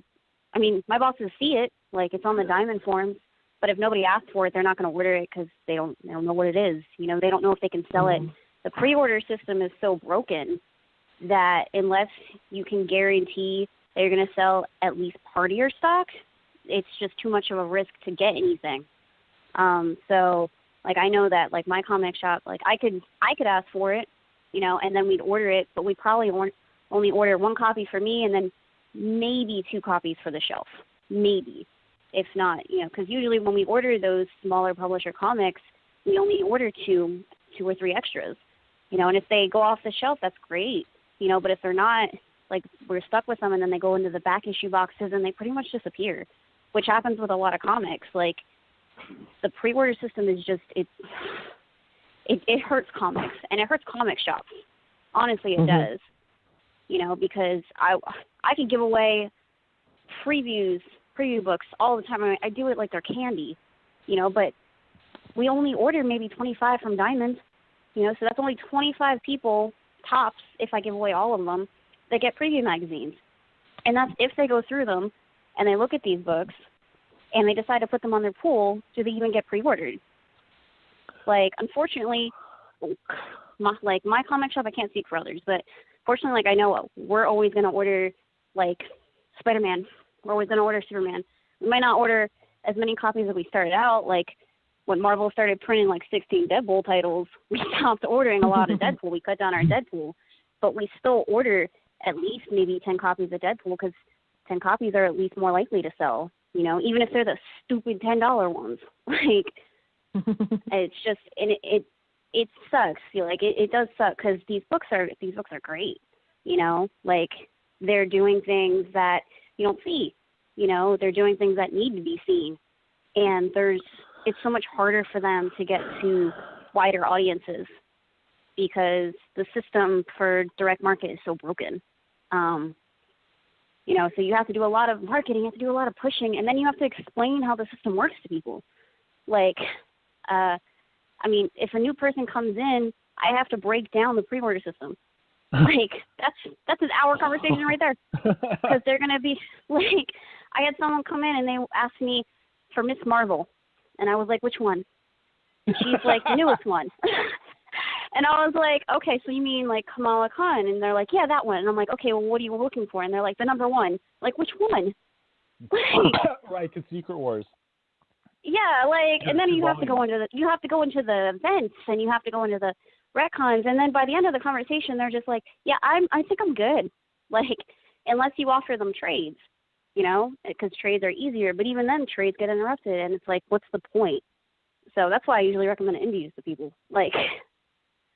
bosses see it, it's on the Diamond forums, but if nobody asks for it, they're not going to order it because they don't know what it is. They don't know if they can sell it. The pre-order system is so broken that unless you can guarantee that you're going to sell at least part of your stock, it's just too much of a risk to get anything. So Like, I know that, like, my comic shop, like, I could ask for it, you know, and then we'd order it, but we'd probably only order 1 copy for me and then maybe 2 copies for the shelf. Maybe. If not, you know, because usually when we order those smaller publisher comics, we only order 2 or 3 extras, you know, and if they go off the shelf, that's great, you know, but if they're not, like, we're stuck with them and then they go into the back issue boxes and they pretty much disappear, which happens with a lot of comics. Like, the pre-order system is just, it hurts comics, and it hurts comic shops. Honestly, it does, you know, because I could give away preview books all the time. I mean, I do it like they're candy, you know, but we only order maybe 25 from Diamond, you know, so that's only 25 people tops, if I give away all of them, that get preview magazines. And that's if they go through them and they look at these books and they decide to put them on their pool, do they even get pre-ordered? Like, unfortunately, my comic shop, I can't speak for others, but fortunately, like, I know we're always going to order, like, Spider-Man. We're always going to order Superman. We might not order as many copies as we started out. Like, when Marvel started printing, like, 16 Deadpool titles, we stopped ordering a lot of Deadpool. We cut down our Deadpool. But we still order at least maybe 10 copies of Deadpool because 10 copies are at least more likely to sell, you know, even if they're the stupid $10 ones. Like, it's just, and it sucks. You know, like, it does suck because these books are great, you know, like, they're doing things that you don't see, you know, they're doing things that need to be seen. And it's so much harder for them to get to wider audiences because the system for direct market is so broken. You know, so you have to do a lot of marketing, you have to do a lot of pushing, and then you have to explain how the system works to people. Like, I mean, if a new person comes in, I have to break down the pre-order system. Like, that's an hour conversation right there. Because they're going to be, like, I had someone come in and they asked me for Miss Marvel. And I was like, which one? And she's like, the newest one. And I was like, okay, so you mean, like, Kamala Khan? And they're like, yeah, that one. And I'm like, okay, well, what are you looking for? And they're like, the number 1. Like, which one? Right, it's Secret Wars. Yeah, like, and then you have to go into the events, and you have to go into the retcons, and then by the end of the conversation, they're just like, yeah, I think I'm good. Like, unless you offer them trades, you know, because trades are easier, but even then, trades get interrupted, and it's like, what's the point? So that's why I usually recommend indies to people. Like,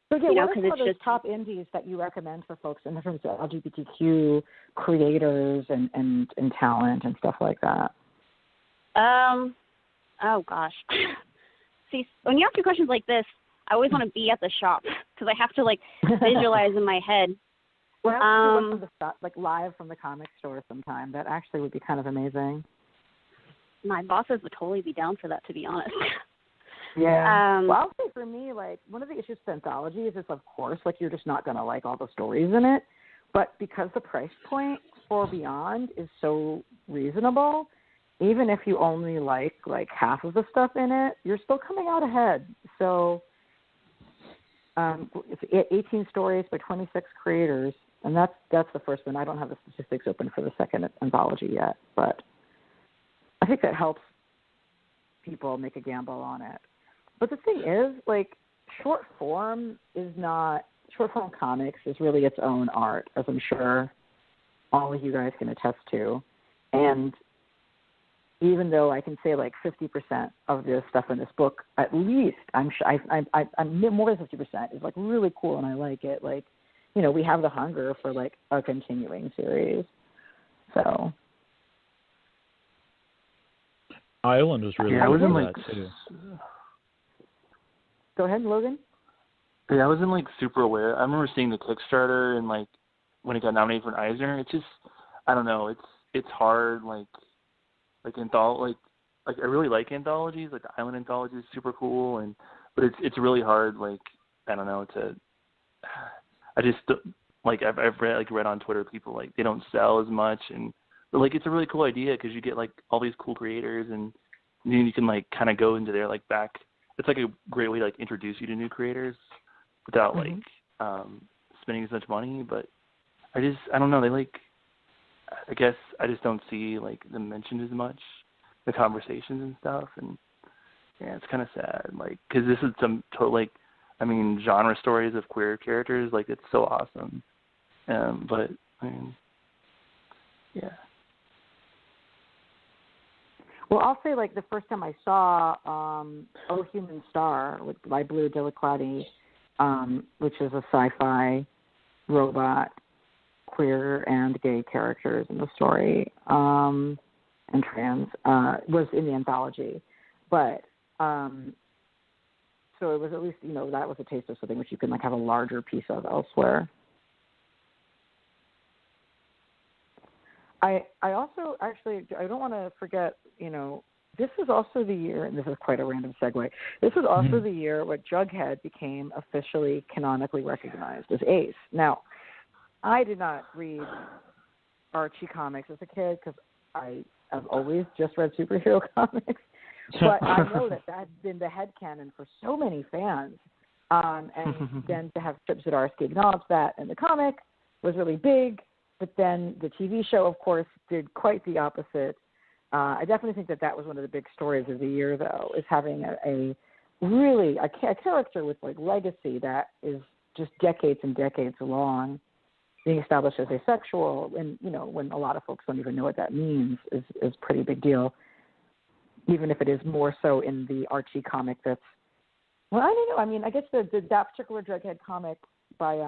so yeah, you know, what are some of those top indies that you recommend for folks in terms of LGBTQ creators and talent and stuff like that? Oh gosh. See, when you ask me questions like this, I always want to be at the shop because I have to, like, visualize in my head. Well, like live from the comic store sometime. That actually would be kind of amazing. My bosses would totally be down for that, to be honest. Yeah. Well, I'll say for me, like, one of the issues with Anthology is, of course, like, you're just not going to like all the stories in it. But because the price point for Beyond is so reasonable, even if you only like half of the stuff in it, you're still coming out ahead. So it's 18 stories by 26 creators, and that's the first one. I don't have the statistics open for the second anthology yet, but I think that helps people make a gamble on it. But the thing is, like, short form comics is really its own art, as I'm sure all of you guys can attest to. And even though I can say like 50% of the stuff in this book, at least I'm more than 50% is like really cool and I like it. Like, you know, we have the hunger for like a continuing series. So Island was really cool that too. Go ahead, Logan. Yeah, I wasn't like super aware. I remember seeing the Kickstarter and like when it got nominated for an Eisner. It's just, I don't know. It's hard. Like I really like anthologies. Like the Island anthology is super cool, but it's really hard. Like, I don't know, I just like I've read on Twitter people like they don't sell as much, but like it's a really cool idea because you get like all these cool creators and then you can like kind of go into their like back. It's like a great way to like introduce you to new creators without like spending as much money. But I don't know. They like, I guess I just don't see like them mentioned as much, the conversations and stuff. And Yeah, it's kind of sad, like, because this is some genre stories of queer characters. Like, it's so awesome. But I mean, yeah. Well, I'll say, like, the first time I saw Oh Human Star by Blue Delaclati, which is a sci-fi robot, queer and gay characters in the story, and trans, was in the anthology. But so it was at least, that was a taste of something which you can, like, have a larger piece of elsewhere. I also, actually, I don't want to forget, this is also the year, and this is quite a random segue, this is also the year where Jughead became officially canonically recognized as Ace. Now, I did not read Archie comics as a kid because I have always just read superhero comics, but I know that that's been the headcanon for so many fans. And then to have Chip Zdarsky acknowledge that in the comic was really big. But then the TV show, of course, did quite the opposite. I definitely think that was one of the big stories of the year, though, is having a character with, like, legacy that is just decades and decades long, being established as asexual, and, when a lot of folks don't even know what that means, is a pretty big deal, even if it is more so in the Archie comic that's, well, I don't know. I mean, I guess that particular Jughead comic by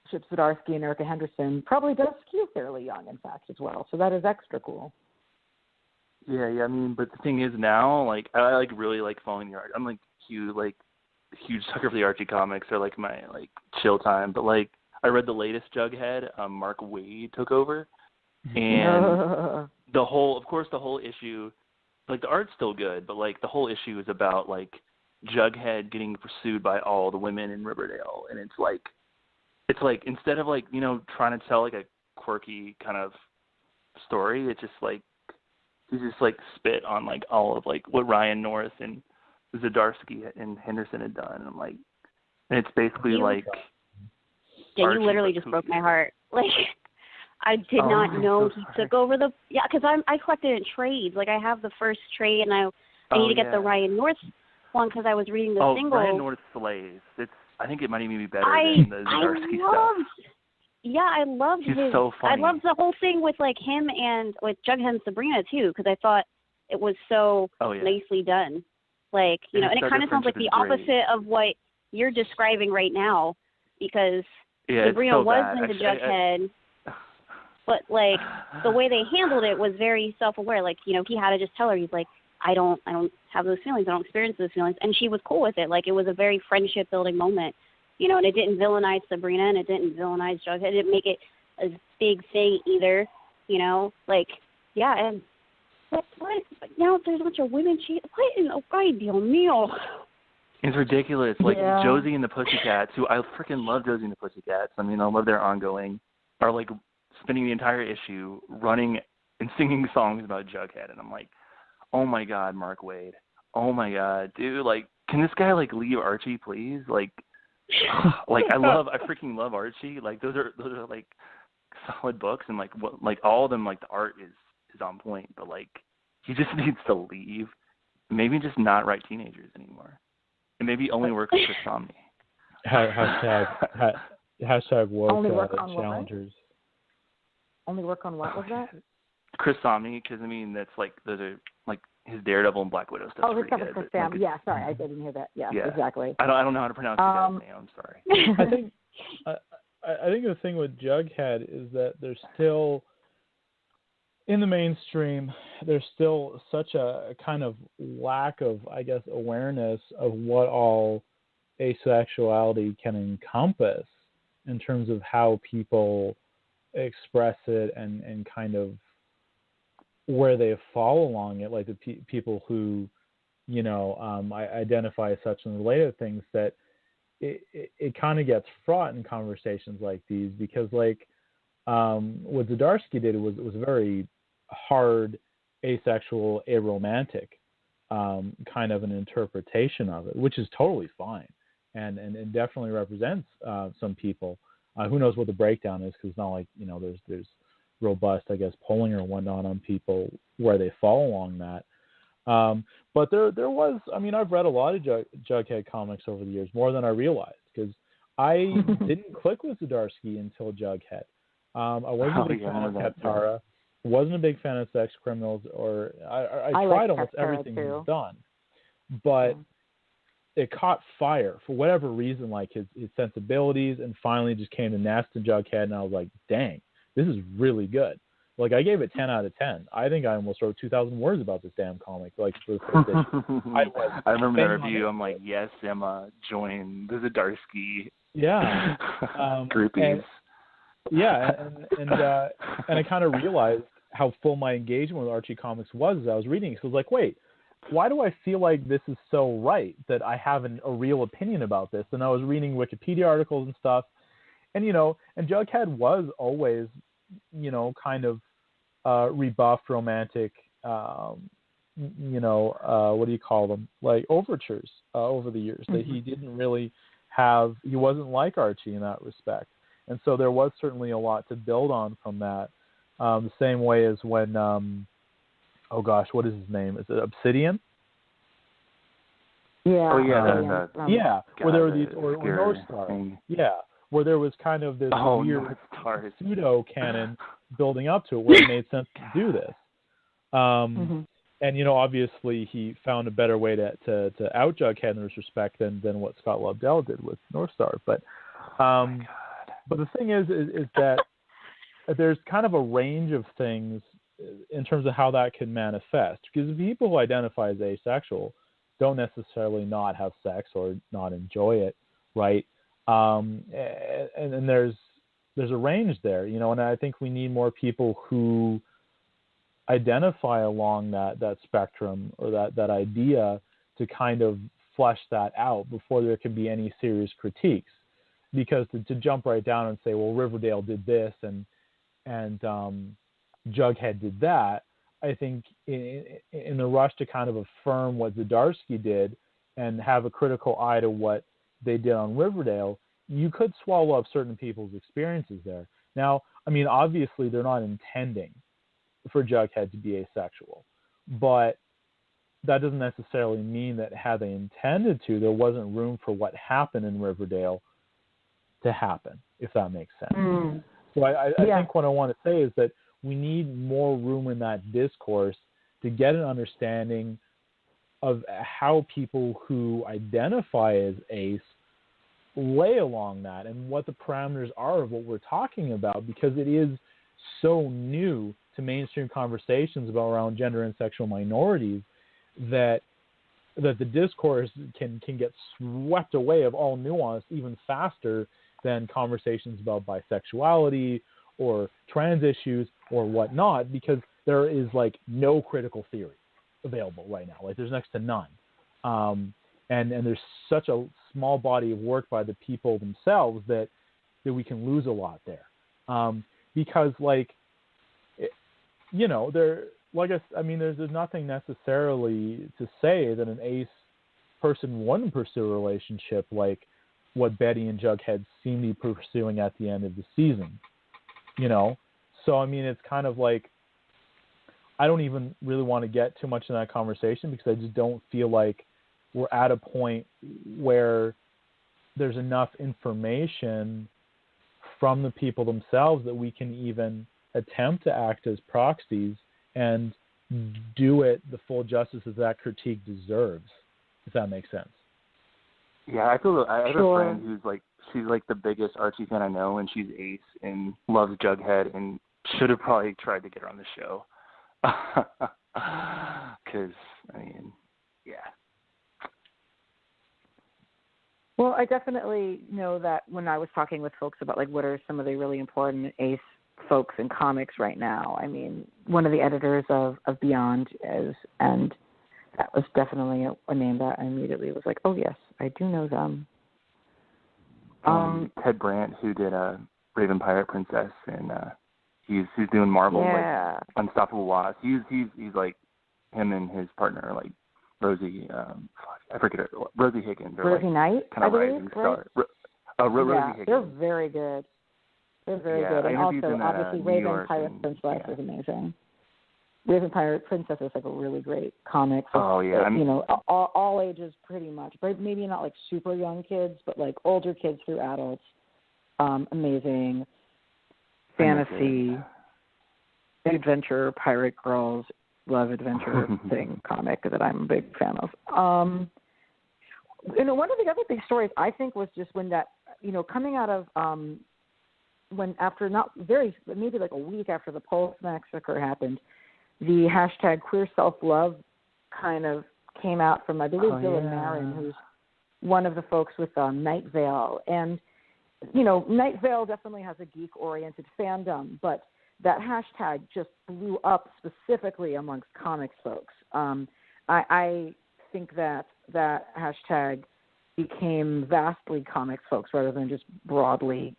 Chip Zdarsky and Erica Henderson probably does skew fairly young, in fact, as well. So that is extra cool. Yeah. I mean, but the thing is now, like, I like really like following the art. I'm like huge sucker for the Archie comics. They're like my like chill time. But like, I read the latest Jughead. Mark Waid took over, and the whole issue, like, the art's still good, but like the whole issue is about like Jughead getting pursued by all the women in Riverdale, and it's like instead of like, trying to tell like a quirky kind of story, it's just like he just like spit on like all of like what Ryan North and Zdarsky and Henderson had done, and I'm like, and it's basically like. Yeah, you literally just broke my heart. Like, I did not know he took over because I collected it in trades. Like, I have the first trade, and I need to get the Ryan North one because I was reading the single. Ryan North slays. I think it might even be better than the Zdarsky stuff. Yeah, I loved He's so funny. I loved the whole thing with like him and with Jughead and Sabrina too, because I thought it was so nicely done. Like, and it kind of sounds like the opposite of what you're describing right now, because Sabrina was into Jughead, but like the way they handled it was very self-aware. Like, he had to just tell her, he's like, I don't have those feelings. I don't experience those feelings. And she was cool with it. Like, it was a very friendship-building moment, and it didn't villainize Sabrina, and it didn't villainize Jughead. It didn't make it a big thing either, Like, yeah, and but now there's a bunch of women what in the right deal meal? It's ridiculous. Like, Josie and the Pussycats, who I freaking love Josie and the Pussycats. I mean, I love their ongoing, are like spending the entire issue running and singing songs about Jughead. And I'm like, oh my God, Mark Waid. Oh my God, dude. Like, can this guy like leave Archie, please? Like, I freaking love Archie. Like, those are like solid books, and like all of them, like the art is on point. But like, he just needs to leave. Maybe just not write teenagers anymore, and maybe only work with Chris Somney. Hashtag woke only work on challengers. What? Only work on what was that? Chris Somney, because I mean that's like those are like his Daredevil and Black Widow stuff. Oh, his stuff is Chris Sam. Yeah, sorry, I didn't hear that. Yeah, exactly. I don't know how to pronounce his name. I'm sorry. I think the thing with Jughead is that there's still, in the mainstream, there's still such a kind of lack of, I guess, awareness of what all asexuality can encompass in terms of how people express it and kind of where they fall along it, like the people who, I identify as such and related things, that it kind of gets fraught in conversations like these, because like what Zdarsky did was a very hard, asexual, aromantic kind of an interpretation of it, which is totally fine and it definitely represents some people. Who knows what the breakdown is, because it's not like, there's robust, I guess, polling or whatnot on people where they fall along that. But there was, I mean, I've read a lot of Jughead comics over the years, more than I realized, because I didn't click with Zdarsky until Jughead. I wasn't a big fan of Kaptara. Wasn't a big fan of Sex Criminals, or I tried almost everything he's done, but it caught fire for whatever reason, like his sensibilities, and finally just came to Nest and Jughead, and I was like, dang, this is really good. Like, I gave it 10 out of 10. I think I almost wrote 2,000 words about this damn comic, like, for the first issue. I remember the review. I'm like, yes, Emma, join the Zdarsky groupies. And I kind of realized how full my engagement with Archie Comics was as I was reading it. So I was like, wait, why do I feel like this is so right that I have a real opinion about this? And I was reading Wikipedia articles and stuff. And, and Jughead was always, kind of rebuffed romantic, what do you call them? Like overtures over the years that he didn't really have. He wasn't like Archie in that respect. And so there was certainly a lot to build on from that. The same way as when, what is his name? Is it Obsidian? Yeah. Oh, yeah. Where there were these, or North Star. Yeah, where there was kind of this weird pseudo-canon building up to it where it made sense to do this. And, obviously he found a better way to out Jughead in this respect than what Scott Lobdell did with North Star. But the thing is that there's kind of a range of things in terms of how that can manifest. Because people who identify as asexual don't necessarily not have sex or not enjoy it, right? And there's a range there, and I think we need more people who identify along that spectrum or that idea to kind of flesh that out before there can be any serious critiques. Because to jump right down and say, well, Riverdale did this and Jughead did that, I think in the rush to kind of affirm what Zdarsky did and have a critical eye to what they did on Riverdale, you could swallow up certain people's experiences there. Now, I mean, obviously they're not intending for Jughead to be asexual, but that doesn't necessarily mean that had they intended to, there wasn't room for what happened in Riverdale to happen, if that makes sense. So I think what I want to say is that we need more room in that discourse to get an understanding of how people who identify as ace lay along that and what the parameters are of what we're talking about, because it is so new to mainstream conversations around gender and sexual minorities that the discourse can get swept away of all nuance even faster than conversations about bisexuality or trans issues or whatnot, because there is like no critical theory available right now. Like there's next to none. And there's such a small body of work by the people themselves that we can lose a lot there. Because there's nothing necessarily to say that an ace person wouldn't pursue a relationship like what Betty and Jughead seem to be pursuing at the end of the season, So, I mean, it's kind of like, I don't even really want to get too much in that conversation because I just don't feel like we're at a point where there's enough information from the people themselves that we can even attempt to act as proxies and do it the full justice that that critique deserves, if that makes sense. Yeah, I have a friend who's like, she's like the biggest Archie fan I know, and she's ace and loves Jughead, and should have probably tried to get her on the show. Because, I mean, yeah. Well, I definitely know that when I was talking with folks about like what are some of the really important ace folks in comics right now, I mean, one of the editors of Beyond is, and that was definitely a name that I immediately was like, oh yes, I do know them. Ted Brandt, who did Raven Pirate Princess, and he's doing Marvel, like Unstoppable Wasp. He's like, him and his partner, like Rosie, I forget her, Rosie Higgins. Rosie like, Knight, kind of I rising believe, star. Rosie Higgins. They're very good. They're very good, and also obviously Raven Pirate Princess is amazing. Raven Pirate Princess is like a really great comic. For, all ages pretty much, but maybe not like super young kids, but like older kids through adults. Amazing fantasy, adventure, pirate girls, love adventure thing comic that I'm a big fan of. One of the other big stories I think was just when that, coming out of when after maybe like a week after the Pulse massacre happened, the hashtag queer self-love kind of came out from, I believe, Dylan Marin, who's one of the folks with Night Vale. And, Night Vale definitely has a geek-oriented fandom, but that hashtag just blew up specifically amongst comics folks. I think that hashtag became vastly comics folks rather than just broadly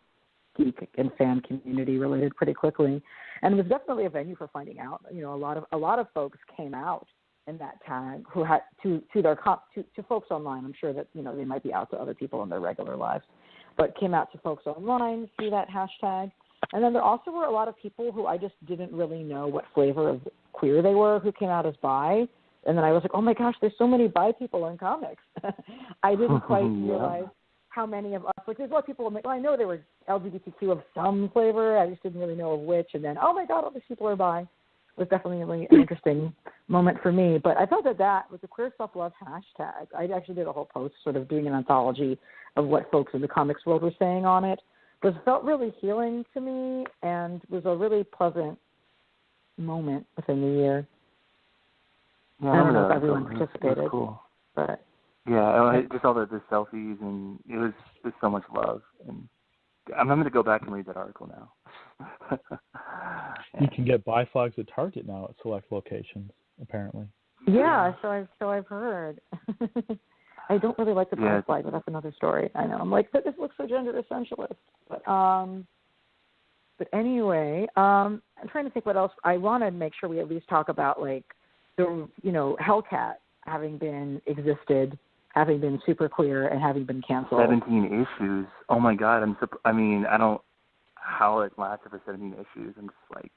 geek and fan community related pretty quickly, and it was definitely a venue for finding out. A lot of folks came out in that tag who had to folks online. I'm sure that they might be out to other people in their regular lives, but came out to folks online through that hashtag. And then there also were a lot of people who I just didn't really know what flavor of queer they were who came out as bi. And then I was like, oh my gosh, there's so many bi people in comics. I didn't quite realize how many of us, like there's a lot of people, I know there were LGBTQ of some flavor, I just didn't really know of which, and then, oh my God, all these people are bi. It was definitely really an interesting moment for me. But I thought that was a queer self-love hashtag. I actually did a whole post sort of doing an anthology of what folks in the comics world were saying on it. But it felt really healing to me and was a really pleasant moment within the year. Yeah, I don't know if everyone participated. It was cool. But just all the selfies, and it was so much love. And I'm going to go back and read that article now. You can get bi flags at Target now at select locations, apparently. Yeah, so I've heard. I don't really like the bi flag, but that's another story. I know. I'm like, this looks so gender essentialist. But anyway, I'm trying to think what else. I want to make sure we at least talk about like the Hellcat having been super queer and having been canceled. 17 issues. Oh my God! I don't. How it lasted for 17 issues. I'm just like,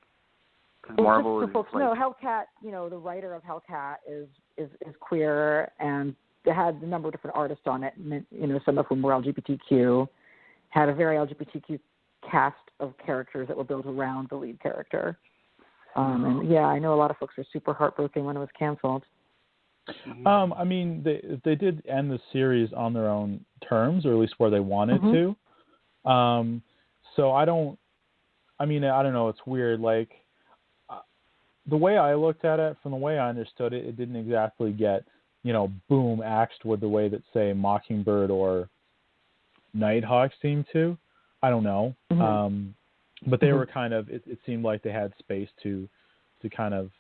because Marvel is folks like. No, Hellcat. The writer of Hellcat is queer, and it had a number of different artists on it. Some of whom were LGBTQ. Had a very LGBTQ cast of characters that were built around the lead character. And I know a lot of folks were super heartbroken when it was canceled. I mean, they did end the series on their own terms, or at least where they wanted to. So I don't know. It's weird. Like the way I looked at it, from the way I understood it, it didn't exactly get, boom axed with the way that say Mockingbird or Nighthawk seemed to. I don't know. But they were kind of, it seemed like they had space to kind of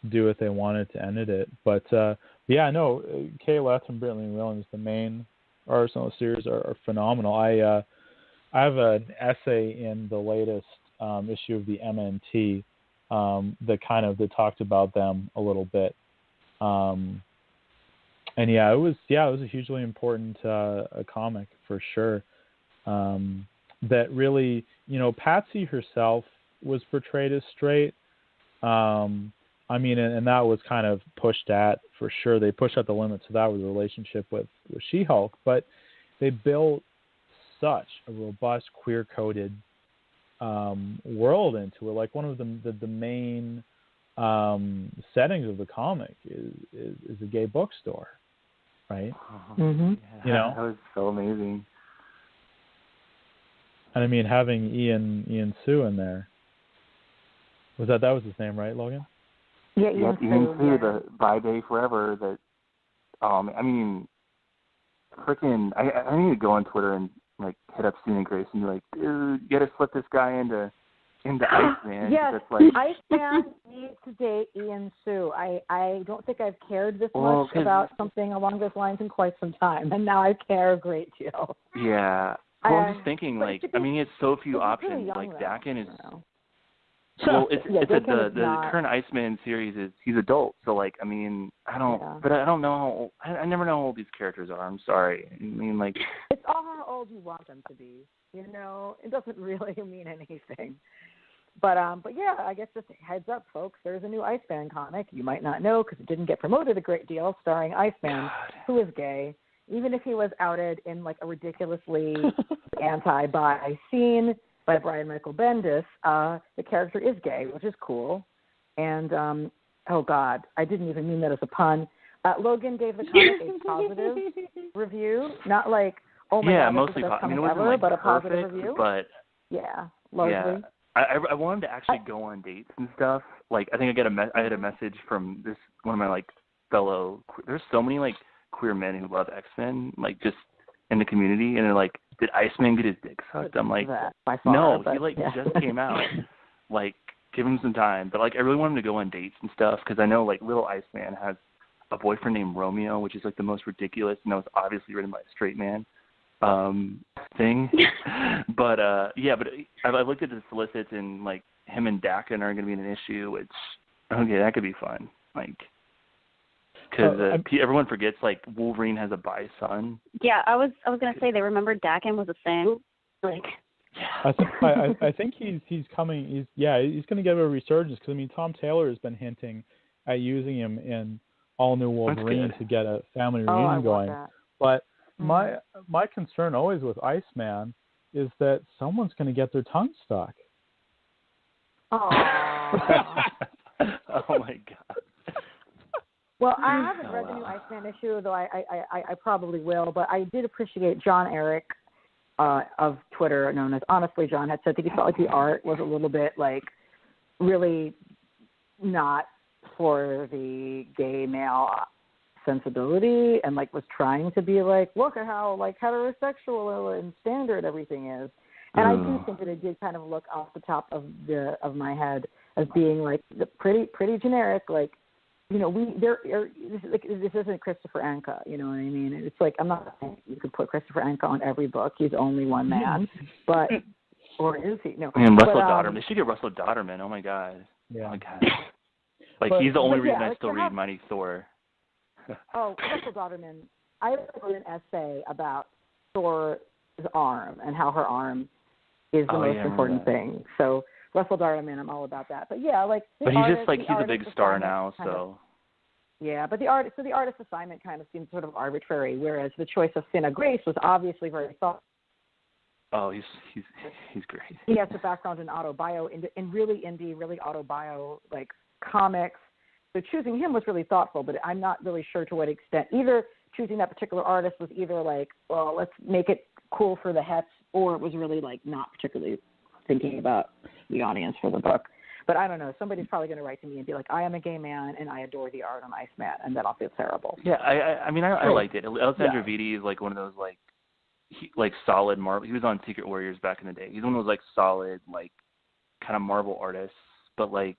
do what they wanted to end it. But Kay Leth and Brittany Williams, the main artists on the series, are phenomenal. I have an essay in the latest issue of the MNT that talked about them a little bit. And it was a hugely important a comic for sure. That really, Patsy herself was portrayed as straight. And that was kind of pushed at, for sure. They pushed at the limits of that with the relationship with She-Hulk, but they built such a robust, queer-coded world into it. Like one of the main settings of the comic is a gay bookstore, right? That was so amazing. And having Ian Sue in there, that was his name, right, Logan? Yeah, Ian Sue, the Bye Day Forever. That, freaking, I need to go on Twitter and like hit up Stephen Grace and be like, dude, you got to flip this guy into Iceman. Yes, Iceman needs to date Ian Sue. I don't think I've cared this much about something along those lines in quite some time, and now I care a great deal. Yeah. Well, I'm just thinking, it's so few options. Like, Dakin is... Well, the current Iceman series he's adult, so I don't know. I never know how old these characters are. I'm sorry. It's all how old you want them to be. It doesn't really mean anything. But yeah, I guess just heads up, folks. There's a new Iceman comic. You might not know because it didn't get promoted a great deal, starring Iceman, who is gay. Even if he was outed in like a ridiculously anti-bi scene by Brian Michael Bendis, the character is gay, which is cool. And oh God, I didn't even mean that as a pun. Logan gave the comic a positive review, not like oh my God, mostly this is the best comic it wasn't ever, like but perfect, a positive review. But yeah, largely. Yeah. I wanted to actually go on dates and stuff. Like, I think I had a message from this one of my like fellow. There's so many like queer men who love X-Men, like just in the community, and they're like, "Did Iceman get his dick sucked?" I'm like, "No, he like just came out. Like, give him some time." But like, I really want him to go on dates and stuff because I know like little Iceman has a boyfriend named Romeo, which is like the most ridiculous, and that was obviously written by a straight man. Thing, but I looked at the solicits and like him and Dakin are going to be an issue, which that could be fun, like because everyone forgets like Wolverine has a bi son. Yeah, I was going to say they remembered Dakin was a thing, like. I think he's coming. He's going to get a resurgence because I mean Tom Taylor has been hinting at using him in All New Wolverine to get a family reunion going, but. My concern always with Iceman is that someone's going to get their tongue stuck. Oh. Oh my God. Well, I haven't read the new Iceman issue, though I probably will. But I did appreciate John Eric of Twitter, known as Honestly John, had said that he felt like the art was a little bit like really not for the gay male sensibility, and like was trying to be like, look at how like heterosexual and standard everything is. And I do think that it did kind of look off the top of my head as being like the pretty generic, like, you know, this isn't Christopher Anka, you know what I mean? It's like, I'm not saying you could put Christopher Anka on every book. He's only one man, but or is he? No. And Russell Dodderman. They should get Russell Dodderman. Oh my God. Yeah. Oh my God. Like he's the only reason I still read Mighty Thor. Oh, Russell Dodderman. I wrote an essay about Thor's arm and how her arm is the most important thing. So Russell Dodderman, I'm all about that. But yeah, like. But he's just like he's a big star now, so. Yeah, but the artist assignment kind of seems sort of arbitrary, whereas the choice of Finna Grace was obviously very thoughtful. Oh, he's great. He has a background in autobio, in really indie, really autobio like comics. So choosing him was really thoughtful, but I'm not really sure to what extent. Either choosing that particular artist was either like, well, let's make it cool for the hets, or it was really like not particularly thinking about the audience for the book. But I don't know. Somebody's probably going to write to me and be like, I am a gay man and I adore the art on Iceman, and then I'll feel terrible. Yeah, I mean, I liked it. Alexandre Vitti is like one of those like solid Marvel. He was on Secret Warriors back in the day. He's one of those like solid like kind of Marvel artists, but like.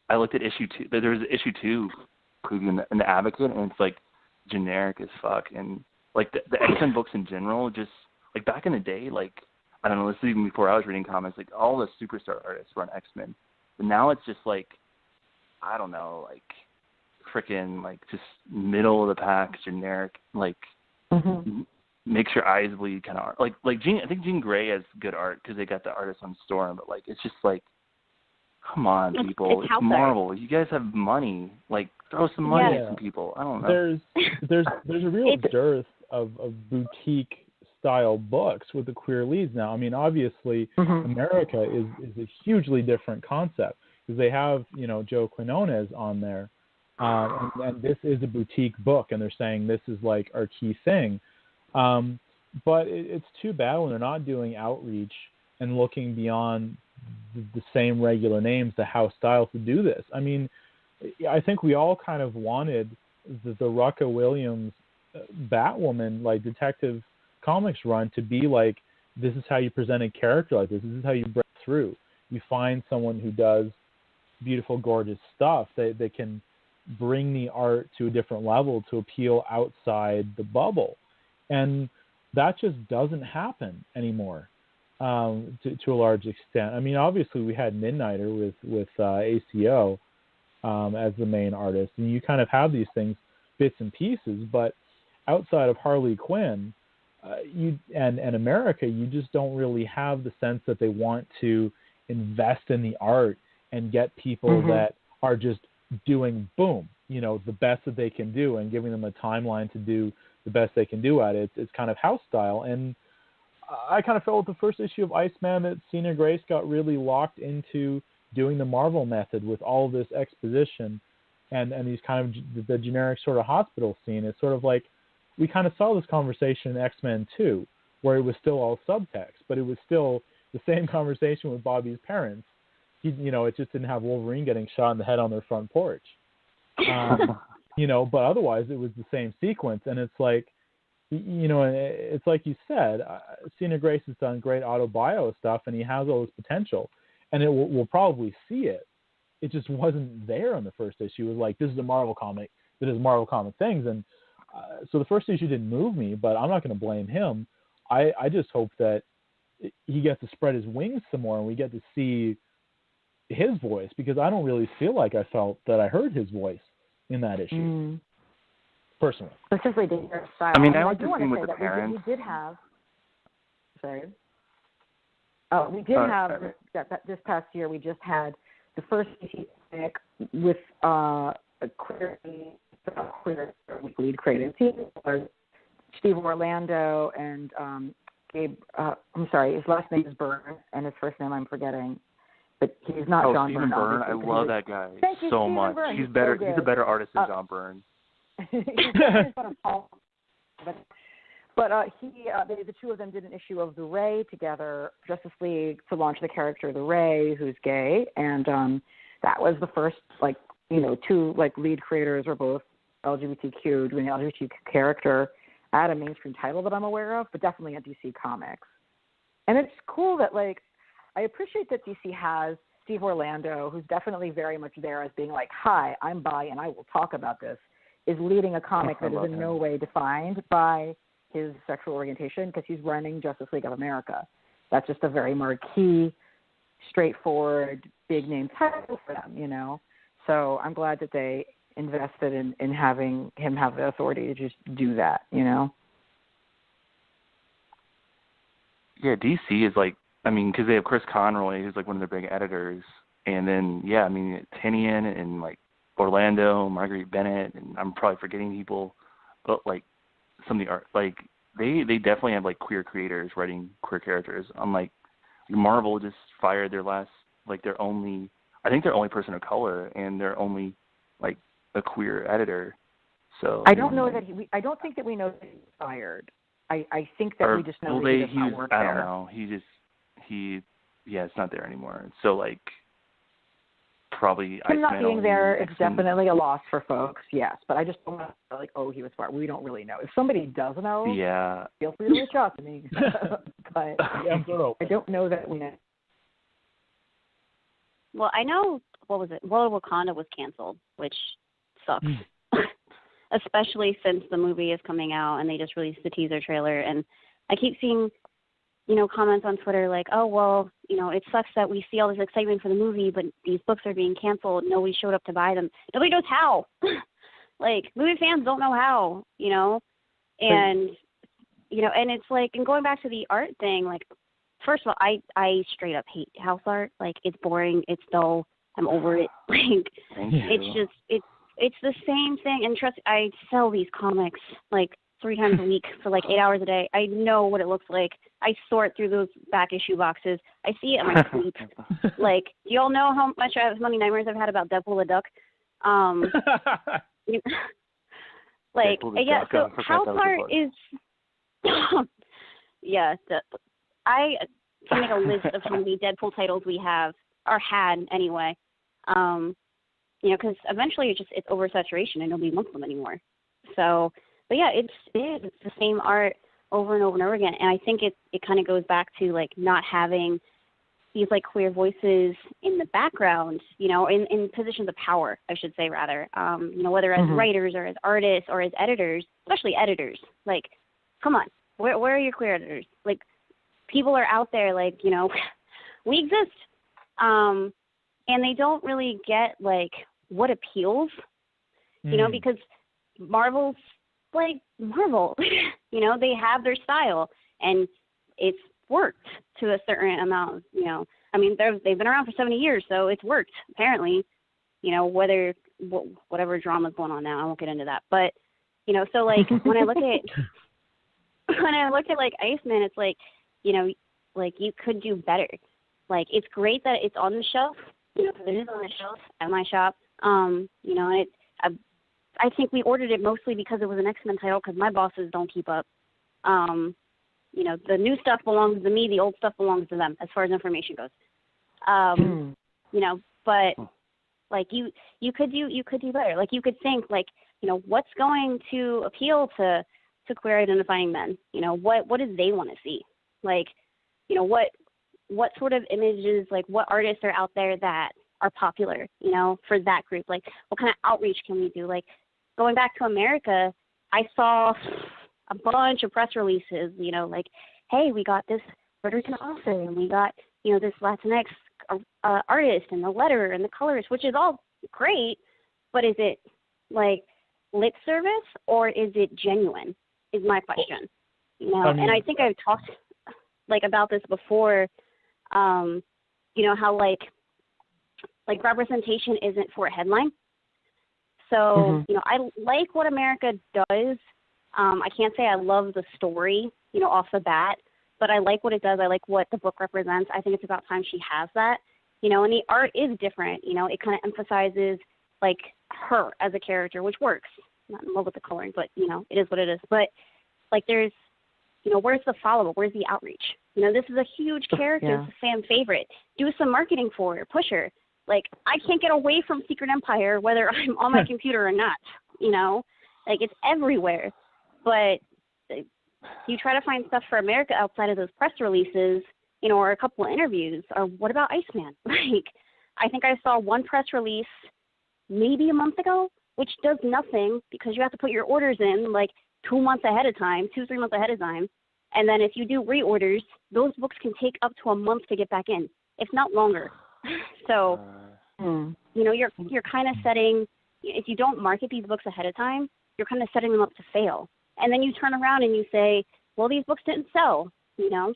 I looked at issue 2. There was issue 2 in the Advocate, and it's like generic as fuck. And like the X-Men books in general, just like back in the day, like I don't know, this is even before I was reading comics. Like all the superstar artists were on X-Men, but now it's just like I don't know, like freaking like just middle of the pack, generic, like makes your eyes bleed kind of art. Like Jean, I think Jean Grey has good art because they got the artist on Storm, but like it's just like. Come on, people! It's Marvel. You guys have money. Like, throw some money at some people. I don't know. There's a real dearth of boutique style books with the queer leads now. I mean, obviously, America is a hugely different concept because they have Joe Quinones on there, and this is a boutique book, and they're saying this is like our key thing. But it's too bad when they're not doing outreach and looking beyond the same regular names to House Styles to do this. I mean, I think we all kind of wanted the Rucka Williams Batwoman like Detective Comics run to be like, this is how you present a character like this. This is how you break through. You find someone who does beautiful, gorgeous stuff that can bring the art to a different level to appeal outside the bubble. And that just doesn't happen anymore. To a large extent. I mean, obviously we had Midnighter with ACO as the main artist, and you kind of have these things, bits and pieces, but outside of Harley Quinn and America, you just don't really have the sense that they want to invest in the art and get people that are just doing, boom, you know, the best that they can do and giving them a timeline to do the best they can do at it. It's kind of house style. And I kind of felt with the first issue of Iceman that Sina Grace got really locked into doing the Marvel method with all of this exposition and these kind of the generic sort of hospital scene. It's sort of like we kind of saw this conversation in X-Men 2, where it was still all subtext, but it was still the same conversation with Bobby's parents. You know, it just didn't have Wolverine getting shot in the head on their front porch. You know, but otherwise it was the same sequence. And it's like, you know, it's like you said, Sina Grace has done great autobio stuff, and he has all this potential, and we'll probably see it. It just wasn't there in the first issue. It was like, this is a Marvel comic that is Marvel comic things. And so the first issue didn't move me, but I'm not going to blame him. I just hope that he gets to spread his wings some more and we get to see his voice, because I don't really feel like I felt that I heard his voice in that issue. Personally. Specifically their style. I mean, I like do the want scene to with say the that parents. we did have. Sorry. Oh, we did have this past year. We just had the first comic with a queer lead creative team, Steve Orlando and Gabe. I'm sorry, his last name is Byrne, and his first name I'm forgetting. But he's not John Stephen Byrne. I love that guy so much. Byrne. He's better. So he's a better artist than John Byrne. But the two of them did an issue of the Ray together, Justice League, to launch the character the Ray, who's gay, and that was the first, like, you know, two like lead creators were both LGBTQ, doing the LGBTQ character at a mainstream title that I'm aware of, but definitely at DC Comics. And it's cool that, like, I appreciate that DC has Steve Orlando, who's definitely very much there as being like, hi, I'm bi and I will talk about this, is leading a comic that is in no way defined by his sexual orientation, because he's running Justice League of America. That's just a very marquee, straightforward, big-name title for them, you know. So I'm glad that they invested in having him have the authority to just do that, you know. Yeah, DC is like, I mean, because they have Chris Conroy, who's like one of their big editors, and then, yeah, I mean, Tinian and like Orlando, Marguerite Bennett, and I'm probably forgetting people, but like some of the art, like they definitely have like queer creators writing queer characters. Unlike Marvel just fired their last, like their only person of color and their only like a queer editor. So I don't know that I don't think that we know that he was fired. I think that we just know that he does not work there. I don't know. It's not there anymore. So like probably him not being there is definitely a loss for folks, yes. But I just don't want to like, oh, he was fired. We don't really know. If somebody does know, feel free to reach out to me. But I don't know that we know. Well, I know, what was it? World of Wakanda was canceled, which sucks. Especially since the movie is coming out and they just released the teaser trailer. And I keep seeing, you know, comments on Twitter like, oh, well, you know, it sucks that we see all this excitement for the movie, but these books are being canceled. Nobody showed up to buy them. Nobody knows how. Like, movie fans don't know how, you know? And, you know, and it's like, and going back to the art thing, like, first of all, I straight up hate house art. Like, it's boring. It's dull. I'm over it. Like, it's just, it's the same thing. And trust, I sell these comics, like, 3 times a week for like 8 hours a day. I know what it looks like. I sort through those back issue boxes. I see it in my sleep. Like, do y'all know how many nightmares I've had about Deadpool the Duck? Like, yeah. So house art is, yeah. I can make a list of how many Deadpool titles we have or had anyway. You know, because eventually it's oversaturation and nobody wants them anymore. So. But yeah, it's the same art over and over and over again, and I think it kind of goes back to like not having these like queer voices in the background, you know, in positions of power, I should say rather, you know, whether as writers or as artists or as editors, especially editors. Like, come on, where are your queer editors? Like, people are out there, like, you know, we exist, and they don't really get like what appeals, you know, because Marvel's like Marvel, you know, they have their style and it's worked to a certain amount, you know, I mean, they've been around for 70 years, so it's worked, apparently. You know, whatever drama's going on now, I won't get into that. But, you know, so, like, when I look at like Iceman, it's like, you know, like, you could do better. Like, it's great that it's on the shelf, you know, because it is on the shelf at my shop. You know, and I think we ordered it mostly because it was an X-Men title, because my bosses don't keep up. You know, the new stuff belongs to me, the old stuff belongs to them, as far as information goes. You know, but like you could do better. Like, you could think, like, you know, what's going to appeal to queer identifying men? You know, what do they want to see? Like, you know, what sort of images, like, what artists are out there that are popular, you know, for that group? Like, what kind of outreach can we do? Like, going back to America, I saw a bunch of press releases, you know, like, hey, we got this Puerto Rican author, and we got, you know, this Latinx artist, and the letter, and the colorist, which is all great, but is it, like, lip service, or is it genuine, is my question. You know, and I think I've talked, like, about this before, you know, how, like representation isn't for a headline. So, you know, I like what America does. I can't say I love the story, you know, off the bat, but I like what it does. I like what the book represents. I think it's about time she has that, you know, and the art is different. You know, it kind of emphasizes, like, her as a character, which works. I'm not in love with the coloring, but, you know, it is what it is. But, like, there's, you know, where's the follow-up? Where's the outreach? You know, this is a huge character. Yeah. It's a fan favorite. Do some marketing for her. Push her. Like, I can't get away from Secret Empire, whether I'm on my computer or not, you know? Like, it's everywhere. But you try to find stuff for America outside of those press releases, you know, or a couple of interviews. Or what about Iceman? Like, I think I saw one press release maybe a month ago, which does nothing because you have to put your orders in, like, 2 months ahead of time, 2-3 months ahead of time. And then if you do reorders, those books can take up to a month to get back in, if not longer. So, you know, you're kind of setting, if you don't market these books ahead of time, you're kind of setting them up to fail. And then you turn around and you say, well, these books didn't sell, you know?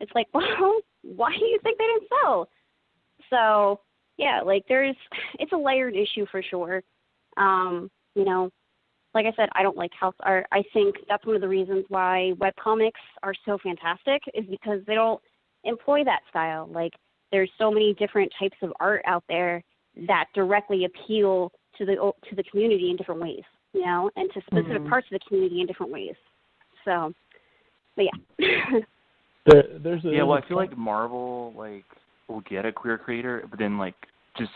It's like, well, why do you think they didn't sell? So, yeah, like, it's a layered issue for sure. You know, like I said, I don't like house art. I think that's one of the reasons why webcomics are so fantastic, is because they don't employ that style. Like, there's so many different types of art out there that directly appeal to the community in different ways, you know, and to specific parts of the community in different ways. So, but yeah. Well, I feel like Marvel, like, will get a queer creator, but then, like, just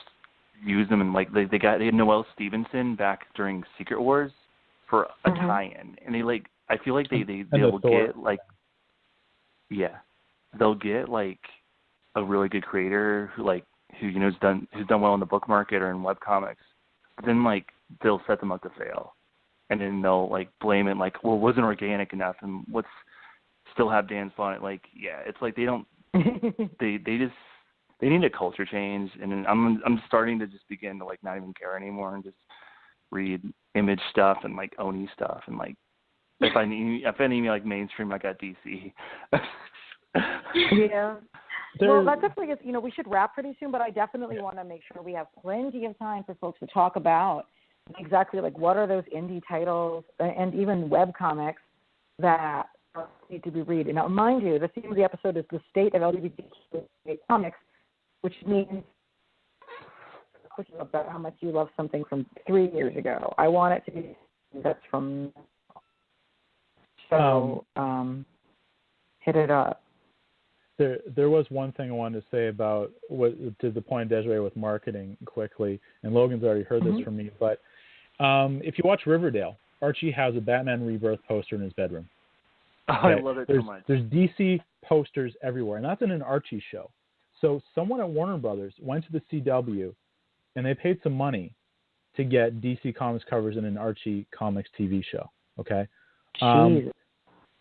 use them, and, like, they had Noelle Stevenson back during Secret Wars for a tie-in, and they, like, I feel like they'll get, like, they'll get, like, a really good creator who you know who's done well in the book market or in webcomics, but then, like, they'll set them up to fail, and then they'll, like, blame it, like, well, it wasn't organic enough, and let's still have Dan Sloan it. Like, yeah, it's like they don't they need a culture change, and I'm starting to just begin to, like, not even care anymore and just read Image stuff and, like, Oni stuff, and, like, if I need like mainstream, I got DC. Yeah. Well, that definitely is, you know, we should wrap pretty soon, but I definitely want to make sure we have plenty of time for folks to talk about exactly, like, what are those indie titles and even web comics that need to be read. Now, mind you, the theme of the episode is the state of LGBTQ comics, which means about how much you love something from 3 years ago. I want it to be that's from. So, hit it up. There was one thing I wanted to say about what to the point, Desiree, with marketing quickly, and Logan's already heard this from me, but if you watch Riverdale, Archie has a Batman Rebirth poster in his bedroom. Oh, I love it so much. There's DC posters everywhere, and that's in an Archie show. So someone at Warner Brothers went to the CW, and they paid some money to get DC Comics covers in an Archie Comics TV show. Okay.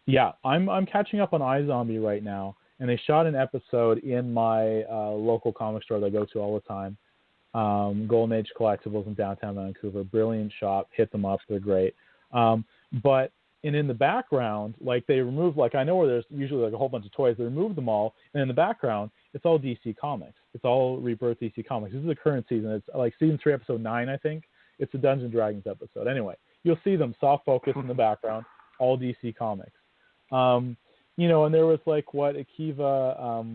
Yeah, I'm catching up on iZombie right now, and they shot an episode in my local comic store that I go to all the time, Golden Age Collectibles in downtown Vancouver. Brilliant shop. Hit them up. They're great. But in the background, like, they removed, like, I know where there's usually, like, a whole bunch of toys. They removed them all, and in the background it's all DC Comics. It's all Rebirth DC Comics. This is the current season. It's like season 3, episode 9, I think. It's a Dungeons & Dragons episode. Anyway, you'll see them soft focus in the background, all DC Comics. You know, and there was like Akiva,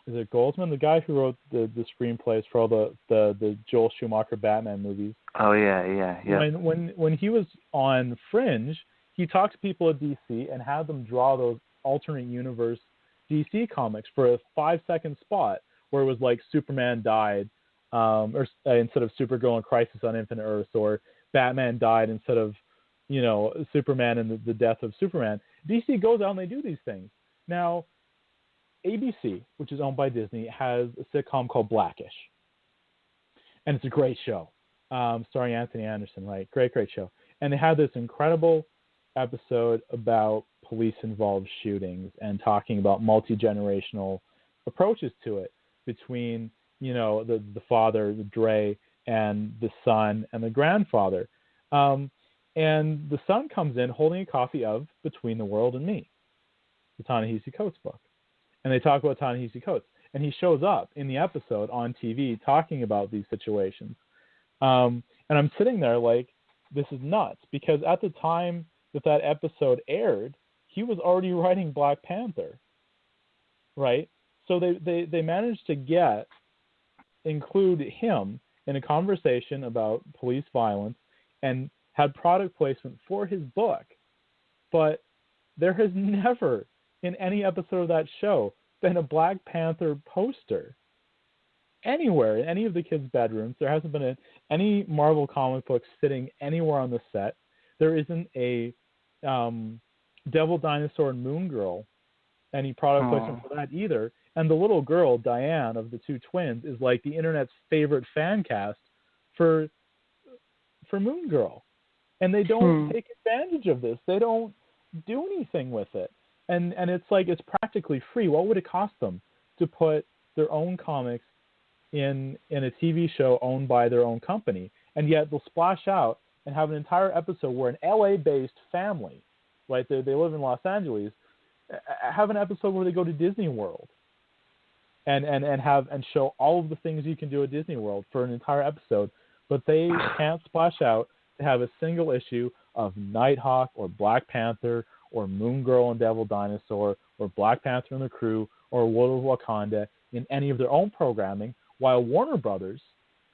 is it Goldsman, the guy who wrote the screenplays for all the Joel Schumacher Batman movies? Oh yeah. When he was on Fringe, he talked to people at DC and had them draw those alternate universe DC comics for a 5-second spot where it was like Superman died, or instead of Supergirl in Crisis on Infinite Earths, or Batman died instead of, you know, Superman and the death of Superman. DC goes out and they do these things. Now, ABC, which is owned by Disney, has a sitcom called Blackish. And it's a great show. Starring Anthony Anderson, right? Great show. And they had this incredible episode about police-involved shootings and talking about multi-generational approaches to it between, you know, the father, the Dre, and the son and the grandfather. And the son comes in holding a copy of Between the World and Me, the Ta-Nehisi Coates book. And they talk about Ta-Nehisi Coates. And he shows up in the episode on TV talking about these situations. And I'm sitting there like, this is nuts. Because at the time that episode aired, he was already writing Black Panther. Right? So they managed to include him in a conversation about police violence and had product placement for his book. But there has never, in any episode of that show, been a Black Panther poster anywhere in any of the kids' bedrooms. There hasn't been any Marvel comic book sitting anywhere on the set. There isn't a Devil Dinosaur and Moon Girl, any product placement for that either. And the little girl, Diane, of the two twins, is like the internet's favorite fan cast for Moon Girl. And they don't take advantage of this. They don't do anything with it. And it's like, it's practically free. What would it cost them to put their own comics in a TV show owned by their own company? And yet they'll splash out and have an entire episode where an LA-based family, right, they live in Los Angeles, have an episode where they go to Disney World and show all of the things you can do at Disney World for an entire episode. But they can't splash out to have a single issue of Nighthawk or Black Panther or Moon Girl and Devil Dinosaur or Black Panther and the Crew or World of Wakanda in any of their own programming, while Warner Brothers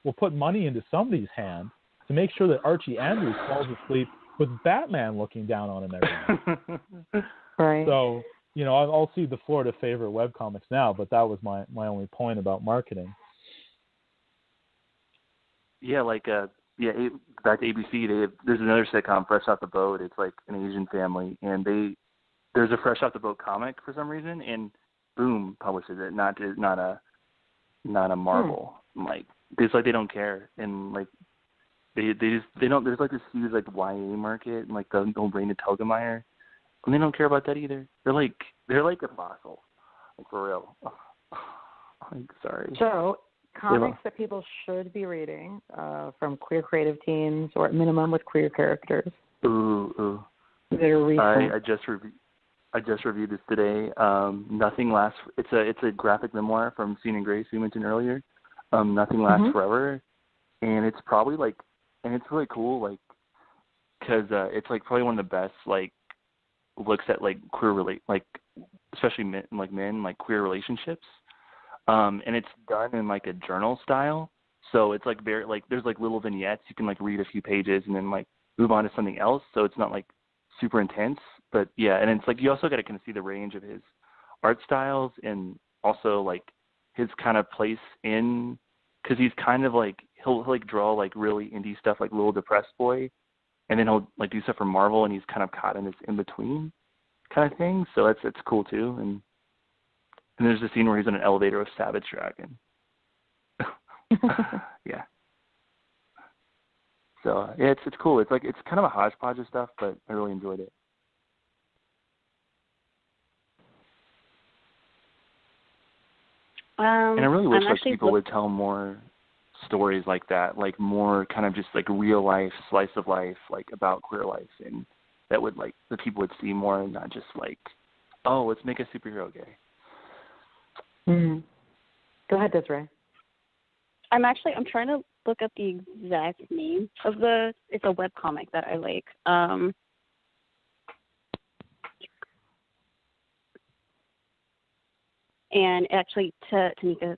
will put money into somebody's hand to make sure that Archie Andrews falls asleep with Batman looking down on him every night. Right. So, you know, I'll see the Florida favorite webcomics now, but that was my only point about marketing. Yeah, back to ABC, there's another sitcom, Fresh Off the Boat. It's like an Asian family, and there's a Fresh Off the Boat comic for some reason, and Boom publishes it, not a Marvel. Like, it's like they don't care, and like they don't. There's like this huge like YA market, and like the Raina Telgemeier, and they don't care about that either. They're like a fossil, like for real. Like, sorry. So, comics that people should be reading from queer creative teams, or at minimum with queer characters. Ooh. That are recent. I just reviewed this today. Nothing Lasts. It's a graphic memoir from Scene and Grace we mentioned earlier. Nothing Lasts Forever, and it's probably like, and it's really cool, like, because it's like probably one of the best like looks at like queer especially men like queer relationships. And it's done in like a journal style, so it's like very like there's like little vignettes you can like read a few pages and then like move on to something else. So it's not like super intense, but yeah. And it's like you also got to kind of see the range of his art styles and also like his kind of place in, because he's kind of like he'll like draw like really indie stuff like Little Depressed Boy, and then he'll like do stuff for Marvel, and he's kind of caught in this in between kind of thing. So it's cool too. And there's a scene where he's in an elevator with Savage Dragon. Yeah. So yeah, it's cool. It's like it's kind of a hodgepodge of stuff, but I really enjoyed it. And I really wish like people would tell more stories like that, like more kind of just like real life, slice of life, like about queer life, and that would like the people would see more and not just like, oh, let's make a superhero gay. Go ahead, Desiree. I'm trying to look up the exact name of it's a webcomic that I like. And actually, Tamika,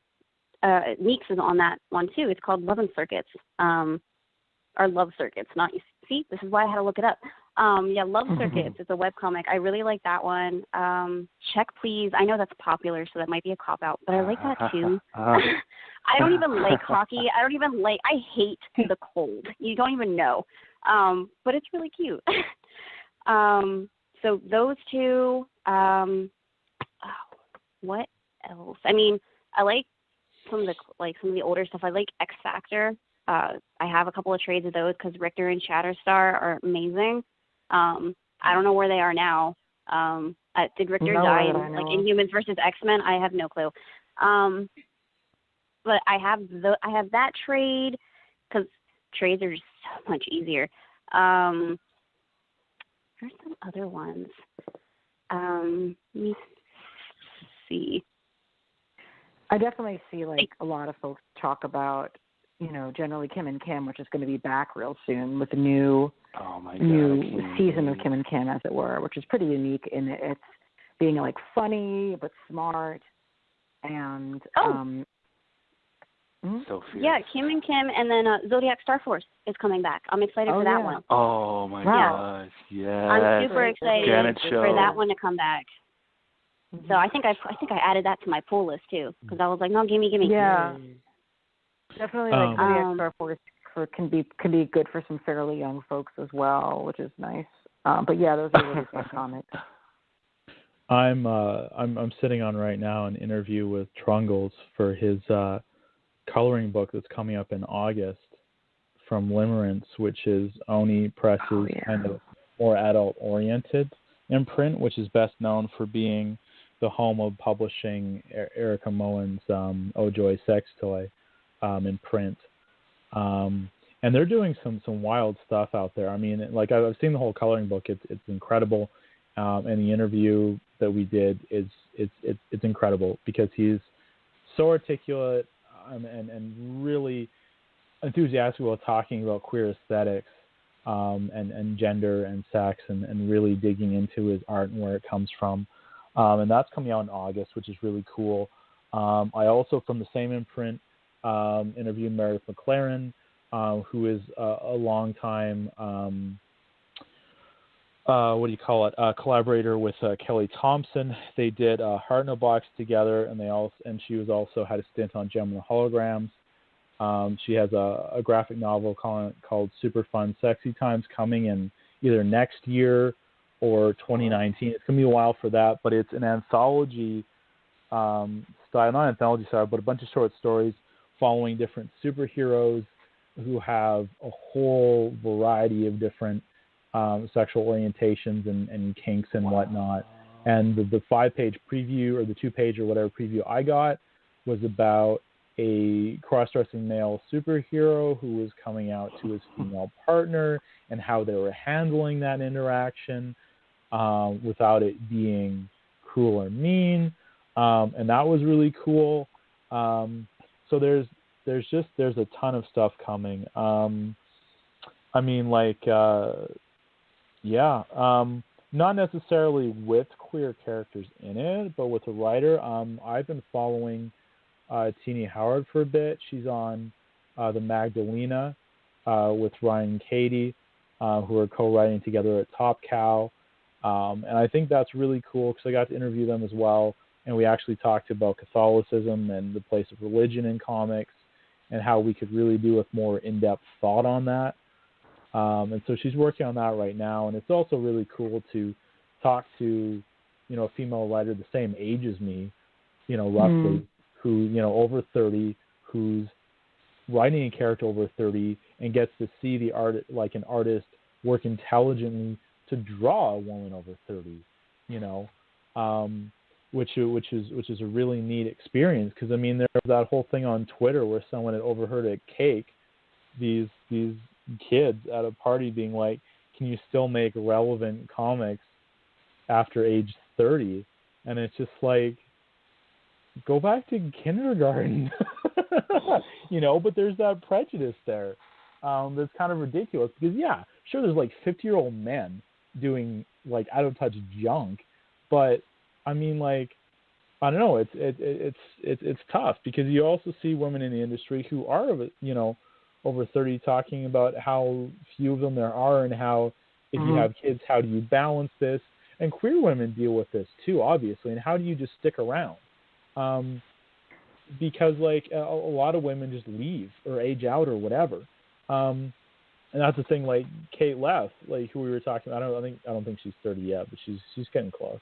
Meeks is on that one too. It's called Love and Circuits, or Love Circuits. Not see, this is why I had to look it up. Love Circuits is a webcomic. I really like that one. Check Please. I know that's popular, so that might be a cop out, but I like that too. I don't even like hockey. I hate the cold. You don't even know. But it's really cute. So those two. What else? I mean, I like some of the older stuff. I like X Factor. I have a couple of trades of those because Richter and Shatterstar are amazing. I don't know where they are now. Did Richter die in Inhumans versus X-Men? I have no clue. But I have that trade because trades are just so much easier. There's some other ones. Let me see. I definitely see a lot of folks talk about, generally Kim and Kim, which is going to be back real soon with the new season of Kim and Kim, as it were, which is pretty unique in its being funny but smart and so fierce. Yeah, Kim and Kim, and then Zodiac Star Force is coming back. I'm excited for that one. Oh my gosh, yes! I'm super excited for that one to come back. So I think I added that to my pull list too because I was like, no, gimme. Yeah, definitely Zodiac Star Force can be good for some fairly young folks as well, which is nice. But yeah, those are really fun comics. I'm sitting on right now an interview with Trungles for his coloring book that's coming up in August from Limerence, which is Oni Press's kind of more adult oriented imprint, which is best known for being the home of publishing Erica Moen's Oh Joy Sex Toy in print. And they're doing some wild stuff out there. I mean, I've seen the whole coloring book. It's incredible. And the interview that we did it's incredible because he's so articulate and really enthusiastic about talking about queer aesthetics and gender and sex and really digging into his art and where it comes from. And that's coming out in August, which is really cool. I also, from the same imprint, interviewed Meredith McLaren, who is a long-time, collaborator with Kelly Thompson. They did Heart in a Box together, and she was also had a stint on Gem and the Holograms. She has a graphic novel called Super Fun Sexy Times coming in either next year or 2019. It's going to be a while for that, but it's an anthology style, not anthology style, but a bunch of short stories following different superheroes who have a whole variety of different sexual orientations and kinks and whatnot. And the 5-page preview or the 2-page or whatever preview I got was about a cross-dressing male superhero who was coming out to his female partner and how they were handling that interaction without it being cruel or mean. And that was really cool. So there's a ton of stuff coming. Not necessarily with queer characters in it, but with a writer. I've been following Teenie Howard for a bit. She's on the Magdalena with Ryan and Katie, who are co-writing together at Top Cow. And I think that's really cool because I got to interview them as well. And we actually talked about Catholicism and the place of religion in comics and how we could really do with more in-depth thought on that. And so she's working on that right now. And it's also really cool to talk to, a female writer the same age as me, roughly, who, over 30, who's writing a character over 30 and gets to see the art, like an artist work intelligently to draw a woman over 30, which is a really neat experience. Because, there was that whole thing on Twitter where someone had overheard at Cake these kids at a party being like, can you still make relevant comics after age 30? And it's just like, go back to kindergarten. But there's that prejudice there that's kind of ridiculous because, yeah, sure, there's like 50-year-old men doing like out-of-touch junk, but I mean, like, I don't know, it's tough because you also see women in the industry who are, over 30 talking about how few of them there are and how if you have kids, how do you balance this? And queer women deal with this too, obviously, and how do you just stick around? Because like a lot of women just leave or age out or whatever. And that's the thing, like Kate left, like who we were talking about. I don't think she's 30 yet, but she's getting close.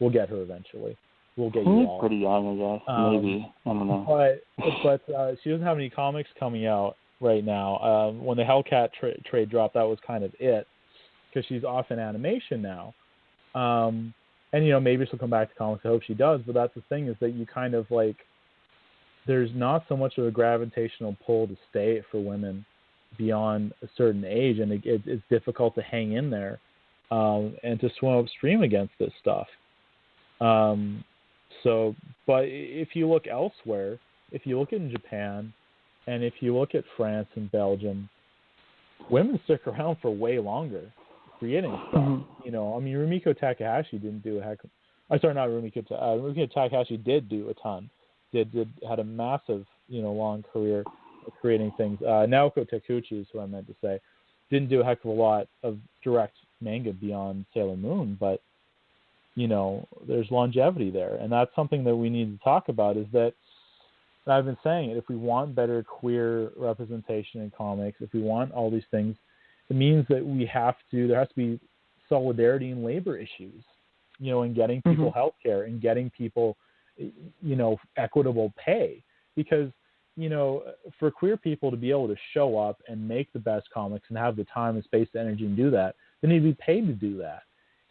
We'll get her eventually. We'll get you all. Pretty young, I guess. Maybe. I don't know. But she doesn't have any comics coming out right now. When the Hellcat trade dropped, that was kind of it, because she's off in animation now. And maybe she'll come back to comics. I hope she does. But that's the thing, is that you kind of like, there's not so much of a gravitational pull to stay for women beyond a certain age, and it's difficult to hang in there and to swim upstream against this stuff. But if you look elsewhere, if you look in Japan, and if you look at France and Belgium, women stick around for way longer creating stuff. Rumiko Takahashi didn't do a heck. Rumiko Takahashi did do a ton. Had a massive, long career of creating things. Naoko Takeuchi is who I meant to say. Didn't do a heck of a lot of direct manga beyond Sailor Moon, but there's longevity there, and that's something that we need to talk about. Is that I've been saying it. If we want better queer representation in comics, if we want all these things, it means that there has to be solidarity in labor issues, in getting people health care and getting people, equitable pay. Because, for queer people to be able to show up and make the best comics and have the time and space and energy and do that, they need to be paid to do that.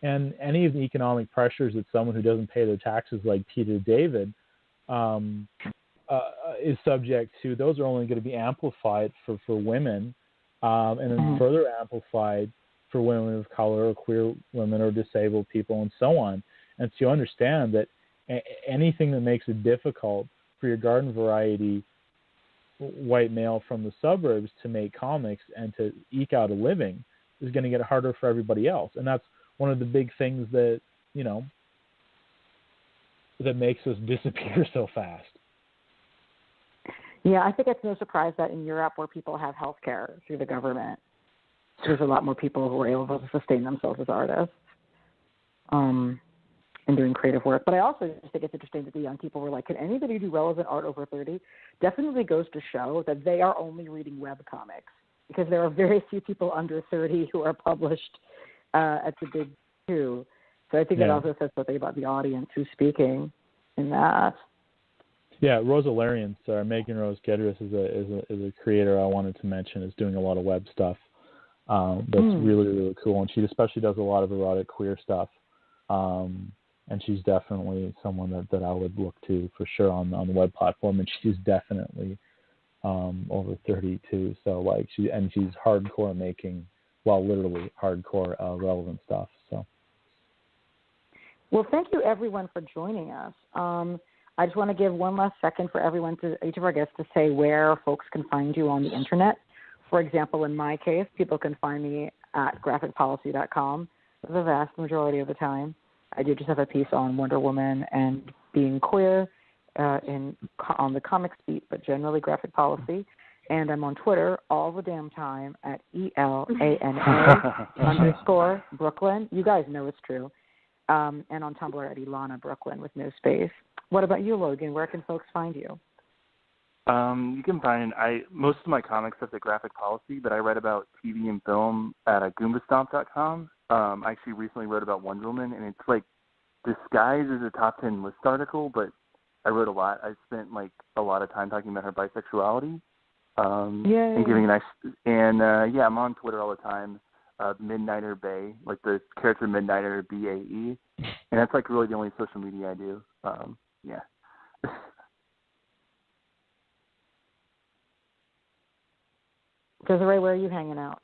And any of the economic pressures that someone who doesn't pay their taxes, like Peter David, is subject to, those are only going to be amplified for women, and then further amplified for women of color or queer women or disabled people and so on. And so you understand that anything that makes it difficult for your garden variety white male from the suburbs to make comics and to eke out a living is going to get harder for everybody else. And that's one of the big things that, that makes us disappear so fast. Yeah, I think it's no surprise that in Europe, where people have health care through the government, there's a lot more people who are able to sustain themselves as artists and doing creative work. But I also just think it's interesting that the young people were like, can anybody do relevant art over 30? Definitely goes to show that they are only reading webcomics, because there are very few people under 30 who are published at the big two. So I think that also says something about the audience who's speaking in that. Yeah, Rosa Larian, Megan Rose Gedris is a creator I wanted to mention, is doing a lot of web stuff. That's really, really cool. And she especially does a lot of erotic queer stuff. And she's definitely someone that I would look to for sure on the web platform. And she's definitely over 30 too. So she's hardcore making, literally hardcore relevant stuff. So. Well, thank you everyone for joining us. I just want to give one last second for each of our guests to say where folks can find you on the internet. For example, in my case, people can find me at graphicpolicy.com the vast majority of the time. I do just have a piece on Wonder Woman and being queer on the comics beat, but generally graphic policy. And I'm on Twitter all the damn time at ELANA_Brooklyn. You guys know it's true. And on Tumblr at Ilana Brooklyn with no space. What about you, Logan? Where can folks find you? You can find most of my comic stuff at Graphic Policy, but I read about TV and film at goombastomp.com. I actually recently wrote about Wonder Woman, and it's disguised as a top 10 list article, but I wrote a lot. I spent a lot of time talking about her bisexuality and giving I'm on Twitter all the time. Midnighter Bay, the character Midnighter BAE, and that's really the only social media I do. Desiree, where are you hanging out?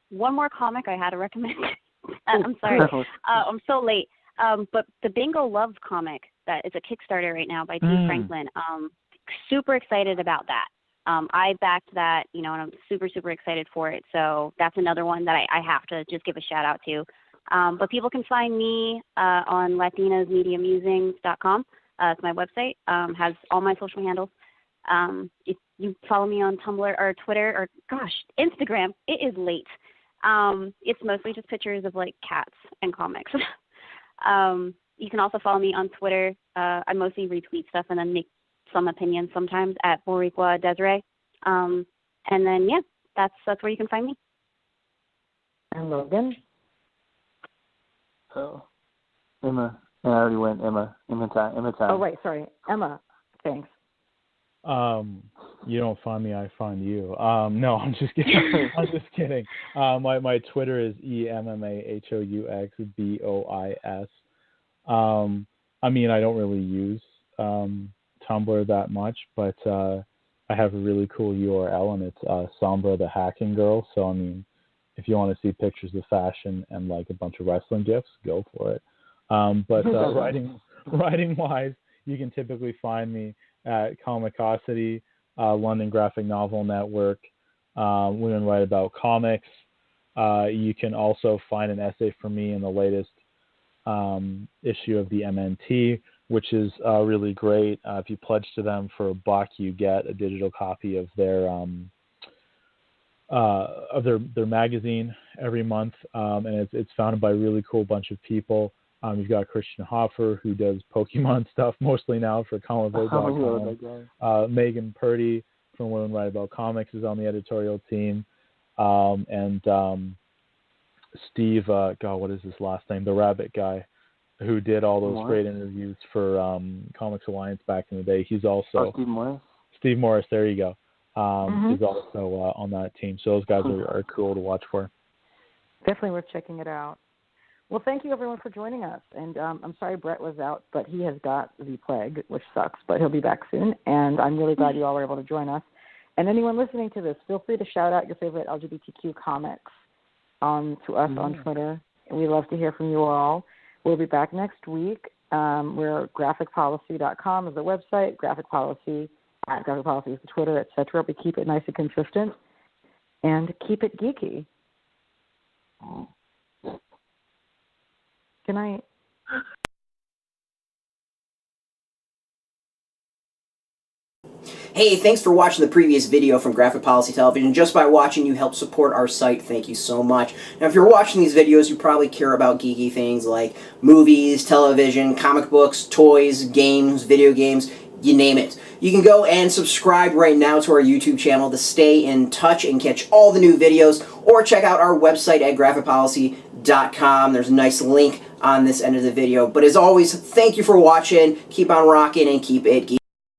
One more comic I had to recommend. I'm sorry. I'm so late. But the Bingo Love comic, that is a Kickstarter right now by T. Franklin. Super excited about that. I backed that, and I'm super, super excited for it. So that's another one that I have to just give a shout out to. But people can find me on latinasmediamusings.com. It's my website. Has all my social handles. If you follow me on Tumblr or Twitter or, Instagram, it is late. It's mostly just pictures of, cats and comics. You can also follow me on Twitter. I mostly retweet stuff and then make some opinions sometimes at Boricua Desiree. And then, that's where you can find me. And Logan? Oh, Emma. I already went Emma. Emma time. Oh, right. Sorry. Emma. Thanks. You don't find me, I find you. No, I'm just kidding. I'm just kidding. My Twitter is EMMAHOUXBOIS. I don't really use Tumblr that much, but I have a really cool URL, and it's Sombra the Hacking Girl. So if you want to see pictures of fashion and a bunch of wrestling gifs, go for it. But writing wise, you can typically find me at Comicosity, London Graphic Novel Network, Women Write About Comics. You can also find an essay from me in the latest issue of the MNT, which is really great. If you pledge to them for a $1, you get a digital copy of their magazine every month, and it's founded by a really cool bunch of people. You've got Christian Hoffer, who does Pokemon stuff mostly now for comicbook.com. Megan Purdy from Women Write About Comics is on the editorial team, and Steve, what is his last name? The Rabbit guy, who did all those great interviews for Comics Alliance back in the day. He's also Steve Morris. Steve Morris, there you go. He's also on that team. So those guys are cool to watch for. Definitely worth checking it out. Well, thank you, everyone, for joining us. And I'm sorry Brett was out, but he has got the plague, which sucks, but he'll be back soon. And I'm really glad you all were able to join us. And anyone listening to this, feel free to shout out your favorite LGBTQ comics to us on Twitter. We love to hear from you all. We'll be back next week. We're graphicpolicy.com is the website, graphicpolicy is the Twitter, etc. We keep it nice and consistent and keep it geeky. Good night. Hey, thanks for watching the previous video from Graphic Policy Television. Just by watching, you help support our site. Thank you so much. Now, if you're watching these videos, you probably care about geeky things like movies, television, comic books, toys, games, video games, you name it. You can go and subscribe right now to our YouTube channel to stay in touch and catch all the new videos, or check out our website at graphicpolicy.com. There's a nice link on this end of the video. But as always, thank you for watching. Keep on rocking and keep it geeky.